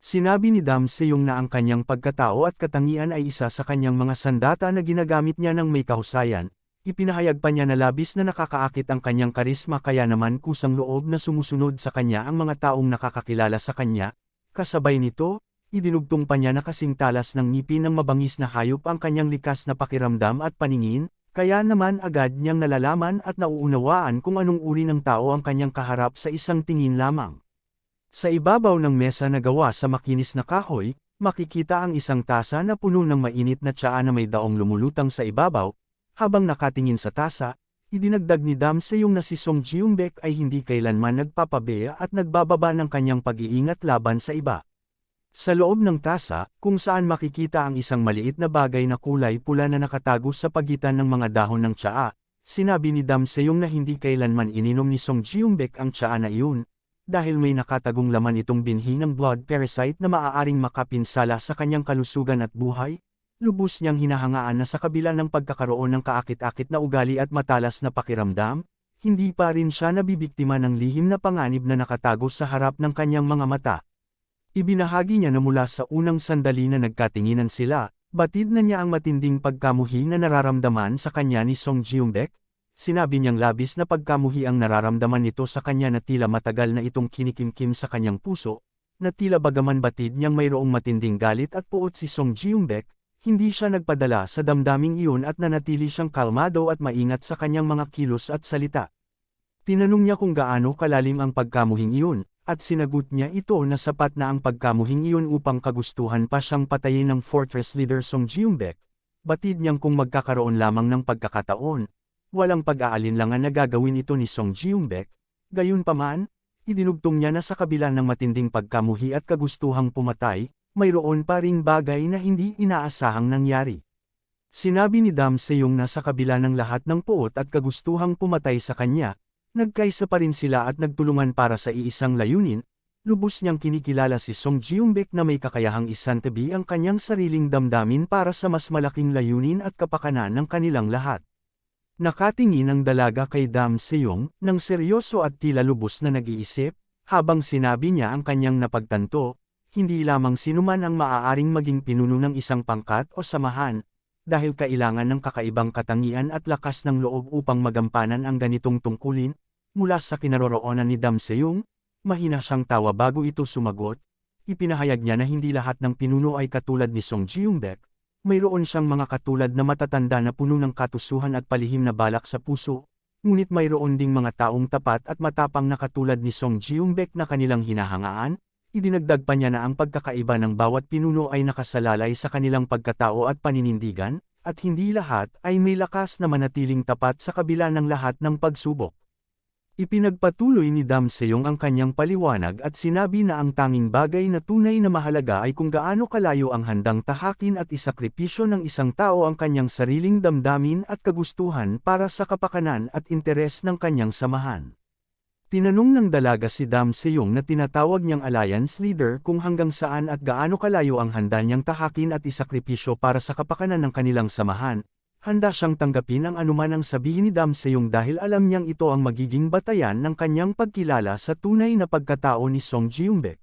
Sinabi ni Dam Seyong na ang kanyang pagkatao at katangian ay isa sa kanyang mga sandata na ginagamit niya ng may kahusayan. Ipinahayag pa niya na labis na nakakaakit ang kanyang karisma kaya naman kusang loob na sumusunod sa kanya ang mga taong nakakakilala sa kanya. Kasabay nito, idinugtong pa niya na kasing talas ng ngipin ng mabangis na hayop ang kanyang likas na pakiramdam at paningin, kaya naman agad niyang nalalaman at nauunawaan kung anong uri ng tao ang kanyang kaharap sa isang tingin lamang. Sa ibabaw ng mesa na gawa sa makinis na kahoy, makikita ang isang tasa na puno ng mainit na tsaa na may daong lumulutang sa ibabaw. Habang nakatingin sa tasa, idinagdag ni Dam Seyong na si Song Jiumbek ay hindi kailanman nagpapabaya at nagbababa ng kanyang pag-iingat laban sa iba. Sa loob ng tasa, kung saan makikita ang isang maliit na bagay na kulay pula na nakatago sa pagitan ng mga dahon ng tsaa, sinabi ni Dam Seyong na hindi kailanman ininom ni Song Jiumbek ang tsaa na iyon, dahil may nakatagong laman itong binhi ng blood parasite na maaaring makapinsala sa kanyang kalusugan at buhay. Lubos niyang hinahangaan na sa kabila ng pagkakaroon ng kaakit-akit na ugali at matalas na pakiramdam, hindi pa rin siya nabibiktima ng lihim na panganib na nakatago sa harap ng kanyang mga mata. Ibinahagi niya na mula sa unang sandali na nagkatinginan sila, batid na niya ang matinding pagkamuhi na nararamdaman sa kanya ni Song Jiumbek. Sinabi niyang labis na pagkamuhi ang nararamdaman nito sa kanya na tila matagal na itong kinikimkim sa kanyang puso, na tila bagaman batid niyang mayroong matinding galit at puot si Song Jiumbek, hindi siya nagpadala sa damdaming iyon at nanatili siyang kalmado at maingat sa kanyang mga kilos at salita. Tinanong niya kung gaano kalalim ang pagkamuhing iyon, at sinagot niya ito na sapat na ang pagkamuhing iyon upang kagustuhan pa siyang patayin ng Fortress Leader Song Jiumbek. Batid niyang kung magkakaroon lamang ng pagkakataon, walang pag-aalinlangan na gagawin ito ni Song Jiumbek. Gayunpaman, idinugtong niya na sa kabila ng matinding pagkamuhi at kagustuhang pumatay, mayroon pa ring bagay na hindi inaasahang nangyari. Sinabi ni Dam Seyong na sa kabila ng lahat ng puot at kagustuhang pumatay sa kanya, nagkaisa pa rin sila at nagtulungan para sa iisang layunin. Lubos niyang kinikilala si Song Jiungbek na may kakayahang isantabi ang kanyang sariling damdamin para sa mas malaking layunin at kapakanan ng kanilang lahat. Nakatingin ang dalaga kay Dam Seyong, nang seryoso at tila lubos na nag-iisip, habang sinabi niya ang kanyang napagtanto, hindi lamang sinuman ang maaaring maging pinuno ng isang pangkat o samahan, dahil kailangan ng kakaibang katangian at lakas ng loob upang magampanan ang ganitong tungkulin. Mula sa kinaroroonan ni Dam Seyong, mahina siyang tawa bago ito sumagot. Ipinahayag niya na hindi lahat ng pinuno ay katulad ni Song Jiungbek. Mayroon siyang mga katulad na matatanda na puno ng katusuhan at palihim na balak sa puso, ngunit mayroon ding mga taong tapat at matapang na katulad ni Song Jiungbek na kanilang hinahangaan. Idinagdag pa niya na ang pagkakaiba ng bawat pinuno ay nakasalalay sa kanilang pagkatao at paninindigan, at hindi lahat ay may lakas na manatiling tapat sa kabila ng lahat ng pagsubok. Ipinagpatuloy ni Dam Seyong ang kanyang paliwanag at sinabi na ang tanging bagay na tunay na mahalaga ay kung gaano kalayo ang handang tahakin at isakripisyo ng isang tao ang kanyang sariling damdamin at kagustuhan para sa kapakanan at interes ng kanyang samahan. Tinanong ng dalaga si Dam Seyong na tinatawag niyang alliance leader kung hanggang saan at gaano kalayo ang handa niyang tahakin at isakripisyo para sa kapakanan ng kanilang samahan. Handa siyang tanggapin ang anuman ang sabihin ni Dam Seyong dahil alam niyang ito ang magiging batayan ng kanyang pagkilala sa tunay na pagkatao ni Song Jiungbek.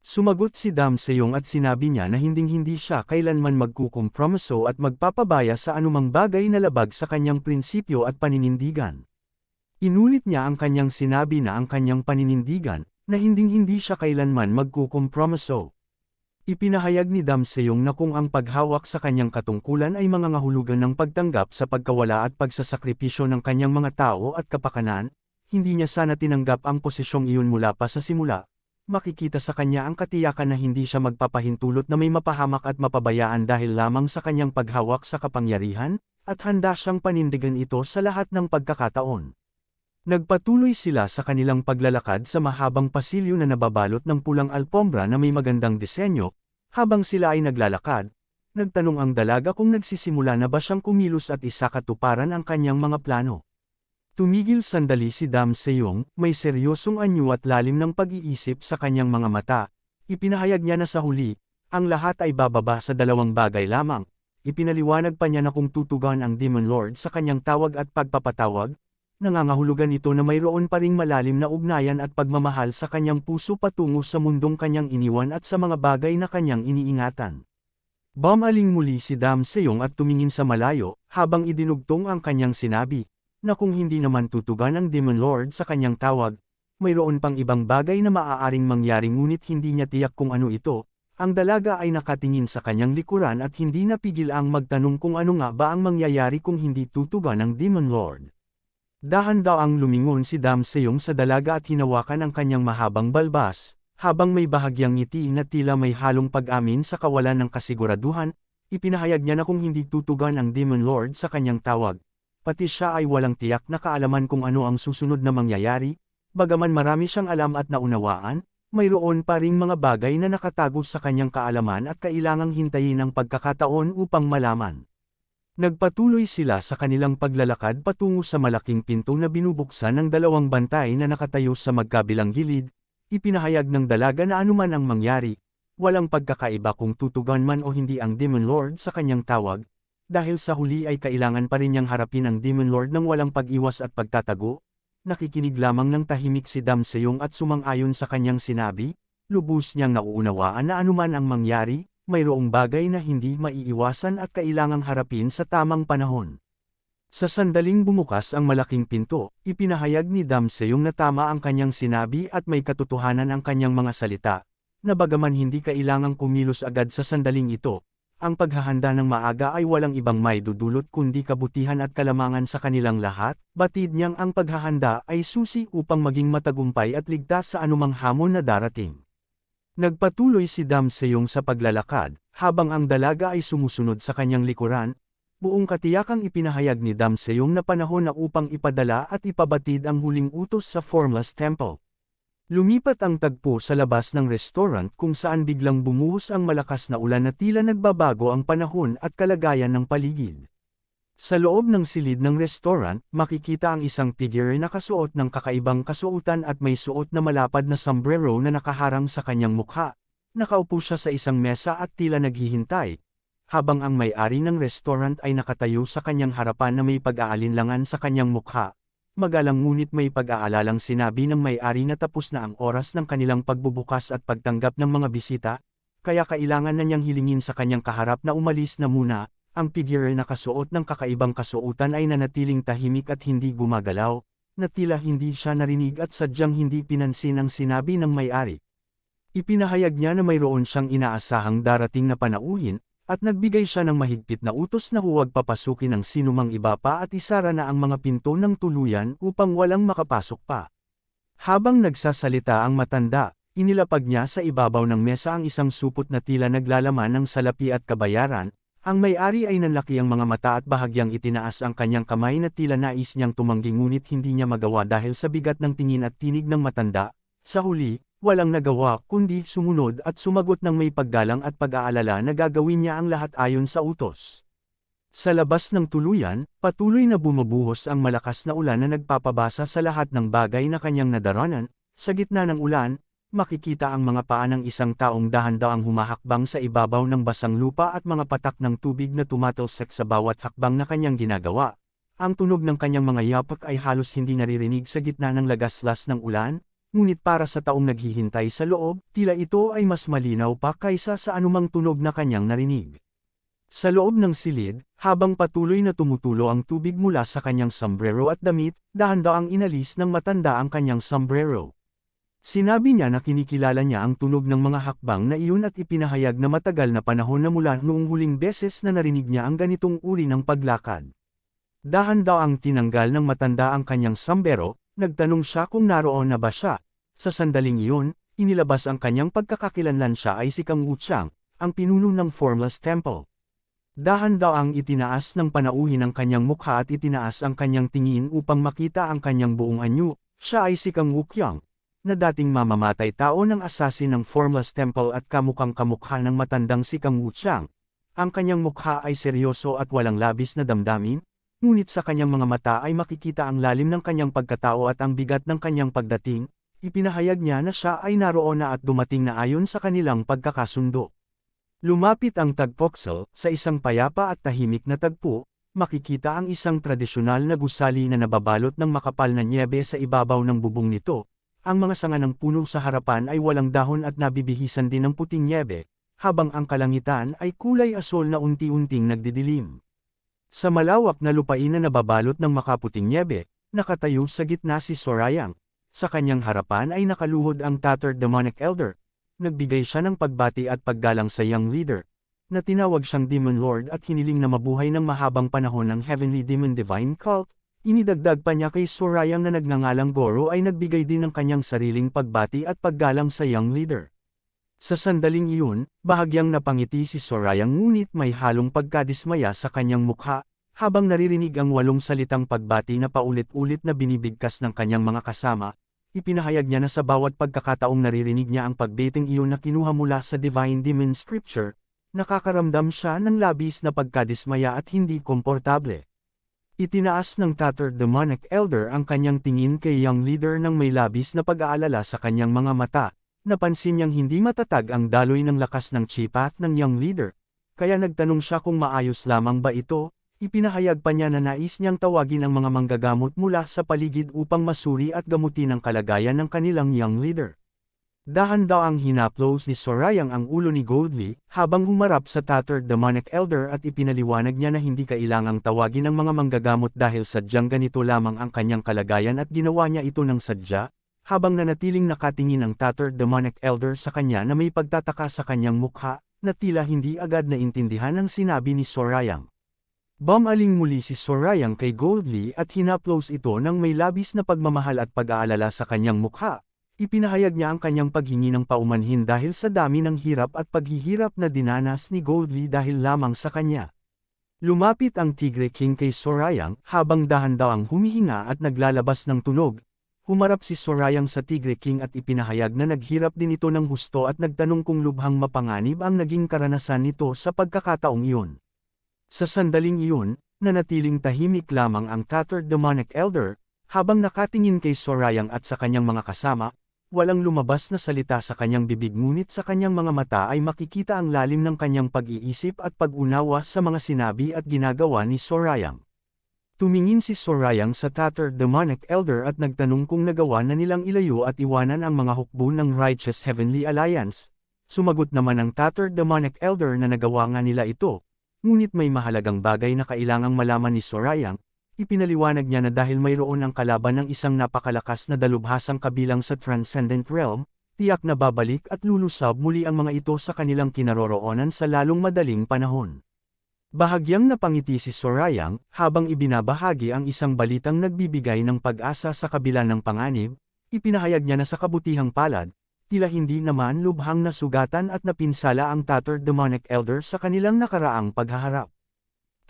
Sumagot si Dam Seyong at sinabi niya na hinding-hindi siya kailanman magkukompromiso at magpapabaya sa anumang bagay na labag sa kanyang prinsipyo at paninindigan. Inulit niya ang kanyang sinabi na ang kanyang paninindigan, na hinding-hindi siya kailanman magkukompromiso. Ipinahayag ni Dam Seyong na kung ang paghawak sa kanyang katungkulan ay mangangahulugan ng pagtanggap sa pagkawala at pagsasakripisyo ng kanyang mga tao at kapakanan, hindi niya sana tinanggap ang posisyong iyon mula pa sa simula. Makikita sa kanya ang katiyakan na hindi siya magpapahintulot na may mapahamak at mapabayaan dahil lamang sa kanyang paghawak sa kapangyarihan, at handa siyang panindigan ito sa lahat ng pagkakataon. Nagpatuloy sila sa kanilang paglalakad sa mahabang pasilyo na nababalot ng pulang alpombra na may magandang disenyo. Habang sila ay naglalakad, nagtanong ang dalaga kung nagsisimula na ba siyang kumilos at isakatuparan ang kanyang mga plano. Tumigil sandali si Dam Seyong, may seryosong anyo at lalim ng pag-iisip sa kanyang mga mata. Ipinahayag niya na sa huli, ang lahat ay bababa sa dalawang bagay lamang. Ipinaliwanag pa niya na kung tutugan ang Demon Lord sa kanyang tawag at pagpapatawag, nangangahulugan ito na mayroon pa ring malalim na ugnayan at pagmamahal sa kanyang puso patungo sa mundong kanyang iniwan at sa mga bagay na kanyang iniingatan. Bumaling muli si Dam Seyong at tumingin sa malayo, habang idinugtong ang kanyang sinabi, na kung hindi naman tutugan ang Demon Lord sa kanyang tawag, mayroon pang ibang bagay na maaaring mangyari ngunit hindi niya tiyak kung ano ito. Ang dalaga ay nakatingin sa kanyang likuran at hindi napigil ang magtanong kung ano nga ba ang mangyayari kung hindi tutugan ang Demon Lord. Dahan-daang lumingon si Dam Seyong sa dalaga at hinawakan ang kanyang mahabang balbas, habang may bahagyang ngiti na tila may halong pag-amin sa kawalan ng kasiguraduhan. Ipinahayag niya na kung hindi tutugan ang Demon Lord sa kanyang tawag, pati siya ay walang tiyak na kaalaman kung ano ang susunod na mangyayari. Bagaman marami siyang alam at naunawaan, mayroon pa ring mga bagay na nakatago sa kanyang kaalaman at kailangang hintayin ang pagkakataon upang malaman. Nagpatuloy sila sa kanilang paglalakad patungo sa malaking pinto na binubuksan ng dalawang bantay na nakatayo sa magkabilang gilid. Ipinahayag ng dalaga na anuman ang mangyari, walang pagkakaiba kung tutugan man o hindi ang Demon Lord sa kanyang tawag, dahil sa huli ay kailangan pa rin niyang harapin ang Demon Lord ng walang pag-iwas at pagtatago. Nakikinig lamang ng tahimik si Dam Seyong at sumang-ayon sa kanyang sinabi, lubos niyang nauunawaan na anuman ang mangyari, mayroong bagay na hindi maiiwasan at kailangang harapin sa tamang panahon. Sa sandaling bumukas ang malaking pinto, ipinahayag ni Dam Seyong na tama ang kanyang sinabi at may katotohanan ang kanyang mga salita, na bagaman hindi kailangang kumilos agad sa sandaling ito, ang paghahanda ng maaga ay walang ibang maidudulot kundi kabutihan at kalamangan sa kanilang lahat. Batid niyang ang paghahanda ay susi upang maging matagumpay at ligtas sa anumang hamon na darating. Nagpatuloy si Dam Seyong sa paglalakad, habang ang dalaga ay sumusunod sa kanyang likuran. Buong katiyakang ipinahayag ni Dam Seyong na panahon na upang ipadala at ipabatid ang huling utos sa Formless Temple. Lumipat ang tagpo sa labas ng restaurant kung saan biglang bumuhos ang malakas na ulan na tila nagbabago ang panahon at kalagayan ng paligid. Sa loob ng silid ng restaurant, makikita ang isang figure na nakasuot ng kakaibang kasuotan at may suot na malapad na sombrero na nakaharang sa kanyang mukha. Nakaupo siya sa isang mesa at tila naghihintay, habang ang may-ari ng restaurant ay nakatayo sa kanyang harapan na may pag-aalinlangan sa kanyang mukha. Magalang ngunit may pag-aalalang sinabi ng may-ari na tapos na ang oras ng kanilang pagbubukas at pagtanggap ng mga bisita, kaya kailangan na niyang hilingin sa kanyang kaharap na umalis na muna. Ang figure na nakasuot ng kakaibang kasuotan ay nanatiling tahimik at hindi gumagalaw, na tila hindi siya narinig at sadyang hindi pinansin ang sinabi ng may-ari. Ipinahayag niya na mayroon siyang inaasahang darating na panauhin, at nagbigay siya ng mahigpit na utos na huwag papasukin ng sinumang iba pa at isara na ang mga pinto ng tuluyan upang walang makapasok pa. Habang nagsasalita ang matanda, inilapag niya sa ibabaw ng mesa ang isang supot na tila naglalaman ng salapi at kabayaran. Ang may-ari ay nanlaki ang mga mata at bahagyang itinaas ang kanyang kamay na tila nais niyang tumanggi ngunit hindi niya magawa dahil sa bigat ng tingin at tinig ng matanda. Sa huli, walang nagawa kundi sumunod at sumagot ng may paggalang at pag-aalala na gagawin niya ang lahat ayon sa utos. Sa labas ng tuluyan, patuloy na bumubuhos ang malakas na ulan na nagpapabasa sa lahat ng bagay na kanyang nadaranan. Sa gitna ng ulan, makikita ang mga paa ng isang taong dahan-dahang humahakbang sa ibabaw ng basang lupa at mga patak ng tubig na tumatalsik sa bawat hakbang na kanyang ginagawa. Ang tunog ng kanyang mga yapak ay halos hindi naririnig sa gitna ng lagaslas ng ulan. Ngunit para sa taong naghihintay sa loob, tila ito ay mas malinaw pa kaysa sa anumang tunog na kanyang narinig. Sa loob ng silid, habang patuloy na tumutulo ang tubig mula sa kanyang sombrero at damit, dahan-dahang inalis ng matanda ang kanyang sombrero. Sinabi niya na kinikilala niya ang tunog ng mga hakbang na iyon at ipinahayag na matagal na panahon na mula noong huling beses na narinig niya ang ganitong uri ng paglakad. Dahan-dahang tinanggal ng matanda ang kanyang sombrero. Nagtanong siya kung naroon na ba siya. Sa sandaling iyon, inilabas ang kanyang pagkakakilanlan siya ay si Kang Wuchang, ang pinuno ng Formless Temple. Dahan-dahang itinaas ng panauhin ang kanyang mukha at itinaas ang kanyang tingin upang makita ang kanyang buong anyo. Siya ay si Kang Wukyang, na dating mamamatay tao ng assassin ng Formless Temple at kamukhang kamukha ng matandang si Kang Wuchang. Ang kanyang mukha ay seryoso at walang labis na damdamin. Ngunit sa kanyang mga mata ay makikita ang lalim ng kanyang pagkatao at ang bigat ng kanyang pagdating. Ipinahayag niya na siya ay naroon na at dumating na ayon sa kanilang pagkakasundo. Lumapit ang tagpoksel, sa isang payapa at tahimik na tagpo, makikita ang isang tradisyonal na gusali na nababalot ng makapal na nyebe sa ibabaw ng bubong nito. Ang mga sanga ng puno sa harapan ay walang dahon at nabibihisan din ng puting nyebe, habang ang kalangitan ay kulay asol na unti-unting nagdidilim. Sa malawak na lupain na nababalot ng makaputing nyebe, nakatayo sa gitna si Sorayang. Sa kanyang harapan ay nakaluhod ang tattered demonic elder. Nagbigay siya ng pagbati at paggalang sa young leader, na tinawag siyang Demon Lord at hiniling na mabuhay ng mahabang panahon ng Heavenly Demon Divine Cult. Inidagdag pa niya kay Sorayang na nagngangalang Goro ay nagbigay din ng kanyang sariling pagbati at paggalang sa young leader. Sa sandaling iyon, bahagyang napangiti si Sorayang ngunit may halong pagkadismaya sa kanyang mukha, habang naririnig ang 8 salitang pagbati na paulit-ulit na binibigkas ng kanyang mga kasama. Ipinahayag niya na sa bawat pagkakataong naririnig niya ang pagbiting iyon na kinuha mula sa Divine Demon Scripture, nakakaramdam siya ng labis na pagkadismaya at hindi komportable. Itinaas ng tattered demonic elder ang kanyang tingin kay young leader nang may labis na pag-aalala sa kanyang mga mata. Napansin niyang hindi matatag ang daloy ng lakas ng chi path ng young leader, kaya nagtanong siya kung maayos lamang ba ito. Ipinahayag pa niya na nais niyang tawagin ang mga manggagamot mula sa paligid upang masuri at gamutin ang kalagayan ng kanilang young leader. Dahan-dahang hinaplos ni Sorayang ang ulo ni Goldly, habang humarap sa tattered demonic elder at ipinaliwanag niya na hindi kailangang tawagin ang mga manggagamot dahil sadyang ganito lamang ang kanyang kalagayan at ginawa niya ito ng sadya. Habang nanatiling nakatingin ang tattered demonic elder sa kanya na may pagtataka sa kanyang mukha, na tila hindi agad naintindihan ang sinabi ni Sorayang. Bumaling muli si Sorayang kay Goldly at hinaplos ito ng may labis na pagmamahal at pag-aalala sa kanyang mukha. Ipinahayag niya ang kanyang paghingi ng paumanhin dahil sa dami ng hirap at paghihirap na dinanas ni Goldly dahil lamang sa kanya. Lumapit ang Tigre King kay Sorayang habang dahan-dahang humihinga at naglalabas ng tunog. Humarap si Sorayang sa Tigre King at ipinahayag na naghirap din ito ng husto at nagtanong kung lubhang mapanganib ang naging karanasan nito sa pagkakataong iyon. Sa sandaling iyon, nanatiling tahimik lamang ang tattered demonic elder, habang nakatingin kay Sorayang at sa kanyang mga kasama, walang lumabas na salita sa kanyang bibig ngunit sa kanyang mga mata ay makikita ang lalim ng kanyang pag-iisip at pag-unawa sa mga sinabi at ginagawa ni Sorayang. Tumingin si Sorayang sa tattered demonic elder at nagtanong kung nagawa na nilang ilayo at iwanan ang mga hukbo ng Righteous Heavenly Alliance. Sumagot naman ang tattered demonic elder na nagawa nga nila ito, ngunit may mahalagang bagay na kailangang malaman ni Sorayang. Ipinaliwanag niya na dahil mayroon ang kalaban ng isang napakalakas na dalubhasang kabilang sa Transcendent Realm, tiyak na babalik at lulusab muli ang mga ito sa kanilang kinaroroonan sa lalong madaling panahon. Bahagyang napangiti si Sorayang, habang ibinabahagi ang isang balitang nagbibigay ng pag-asa sa kabila ng panganib, ipinahayag niya na sa kabutihang palad, tila hindi naman lubhang nasugatan at napinsala ang tattered demonic elder sa kanilang nakaraang paghaharap.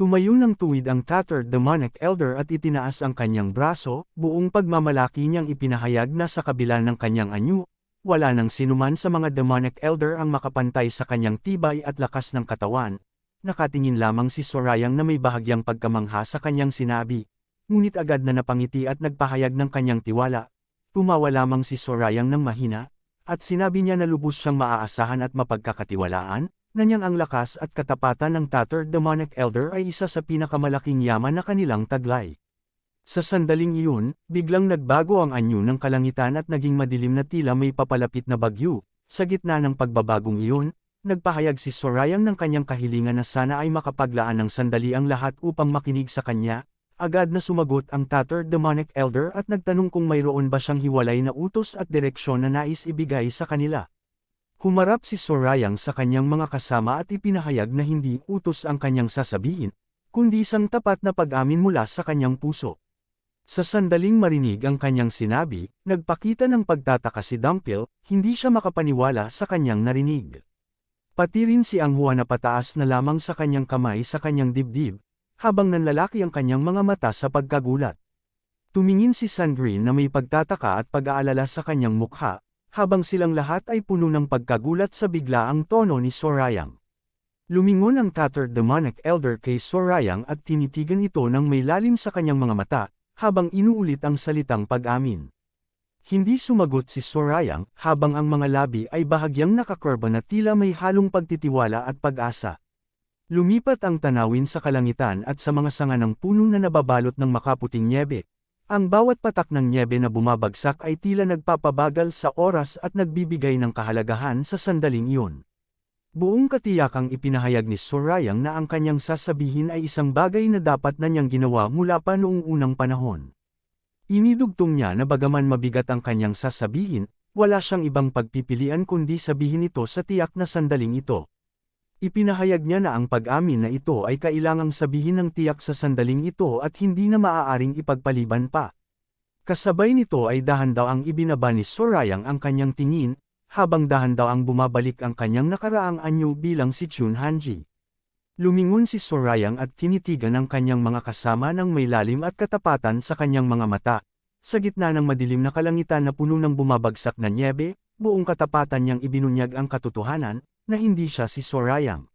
Tumayo ng tuwid ang tattered demonic elder at itinaas ang kanyang braso, buong pagmamalaki niyang ipinahayag na sa kabila ng kanyang anyo, wala nang sinuman sa mga demonic elder ang makapantay sa kanyang tibay at lakas ng katawan. Nakatingin lamang si Sorayang na may bahagyang pagkamangha sa kanyang sinabi, ngunit agad na napangiti at nagpahayag ng kanyang tiwala. Tumawa lamang si Sorayang ng mahina, at sinabi niya na lubos siyang maaasahan at mapagkakatiwalaan, na niyang ang lakas at katapatan ng tattered demonic elder ay isa sa pinakamalaking yaman na kanilang taglay. Sa sandaling iyon, biglang nagbago ang anyo ng kalangitan at naging madilim na tila may papalapit na bagyo. Sa gitna ng pagbabagong iyon, nagpahayag si Sorayang ng kanyang kahilingan na sana ay makapaglaan ng sandali ang lahat upang makinig sa kanya. Agad na sumagot ang tattered demonic elder at nagtanong kung mayroon ba siyang hiwalay na utos at direksyon na nais ibigay sa kanila. Humarap si Sorayang sa kanyang mga kasama at ipinahayag na hindi utos ang kanyang sasabihin, kundi isang tapat na pag-amin mula sa kanyang puso. Sa sandaling marinig ang kanyang sinabi, nagpakita ng pagtataka si Dumpil, hindi siya makapaniwala sa kanyang narinig. Pati rin si Anghua na pataas na lamang sa kanyang kamay sa kanyang dibdib, habang nanlalaki ang kanyang mga mata sa pagkagulat. Tumingin si Sandrine na may pagtataka at pag-aalala sa kanyang mukha, habang silang lahat ay puno ng pagkagulat sa biglaang tono ni Sorayang. Lumingon ang tattered demonic elder kay Sorayang at tinitigan ito ng may lalim sa kanyang mga mata, habang inuulit ang salitang pag-amin. Hindi sumagot si Sorayang, habang ang mga labi ay bahagyang nakakurba na tila may halong pagtitiwala at pag-asa. Lumipat ang tanawin sa kalangitan at sa mga sanga ng puno na nababalot ng makaputing nyebe. Ang bawat patak ng nyebe na bumabagsak ay tila nagpapabagal sa oras at nagbibigay ng kahalagahan sa sandaling iyon. Buong katiyakang ipinahayag ni Sorayang na ang kanyang sasabihin ay isang bagay na dapat na niyang ginawa mula pa noong unang panahon. Inidugtong niya na bagaman mabigat ang kanyang sasabihin, wala siyang ibang pagpipilian kundi sabihin ito sa tiyak na sandaling ito. Ipinahayag niya na ang pag-amin na ito ay kailangang sabihin ng tiyak sa sandaling ito at hindi na maaaring ipagpaliban pa. Kasabay nito ay dahan daw ang ibinaba ni Sorayang ang kanyang tingin, habang dahan daw ang bumabalik ang kanyang nakaraang anyo bilang si Chun Hanji. Lumingon si Sorayang at tinitigan ang kanyang mga kasama ng may lalim at katapatan sa kanyang mga mata. Sa gitna ng madilim na kalangitan na puno ng bumabagsak na nyebe, buong katapatan niyang ibinunyag ang katotohanan, na hindi siya si Sorayang.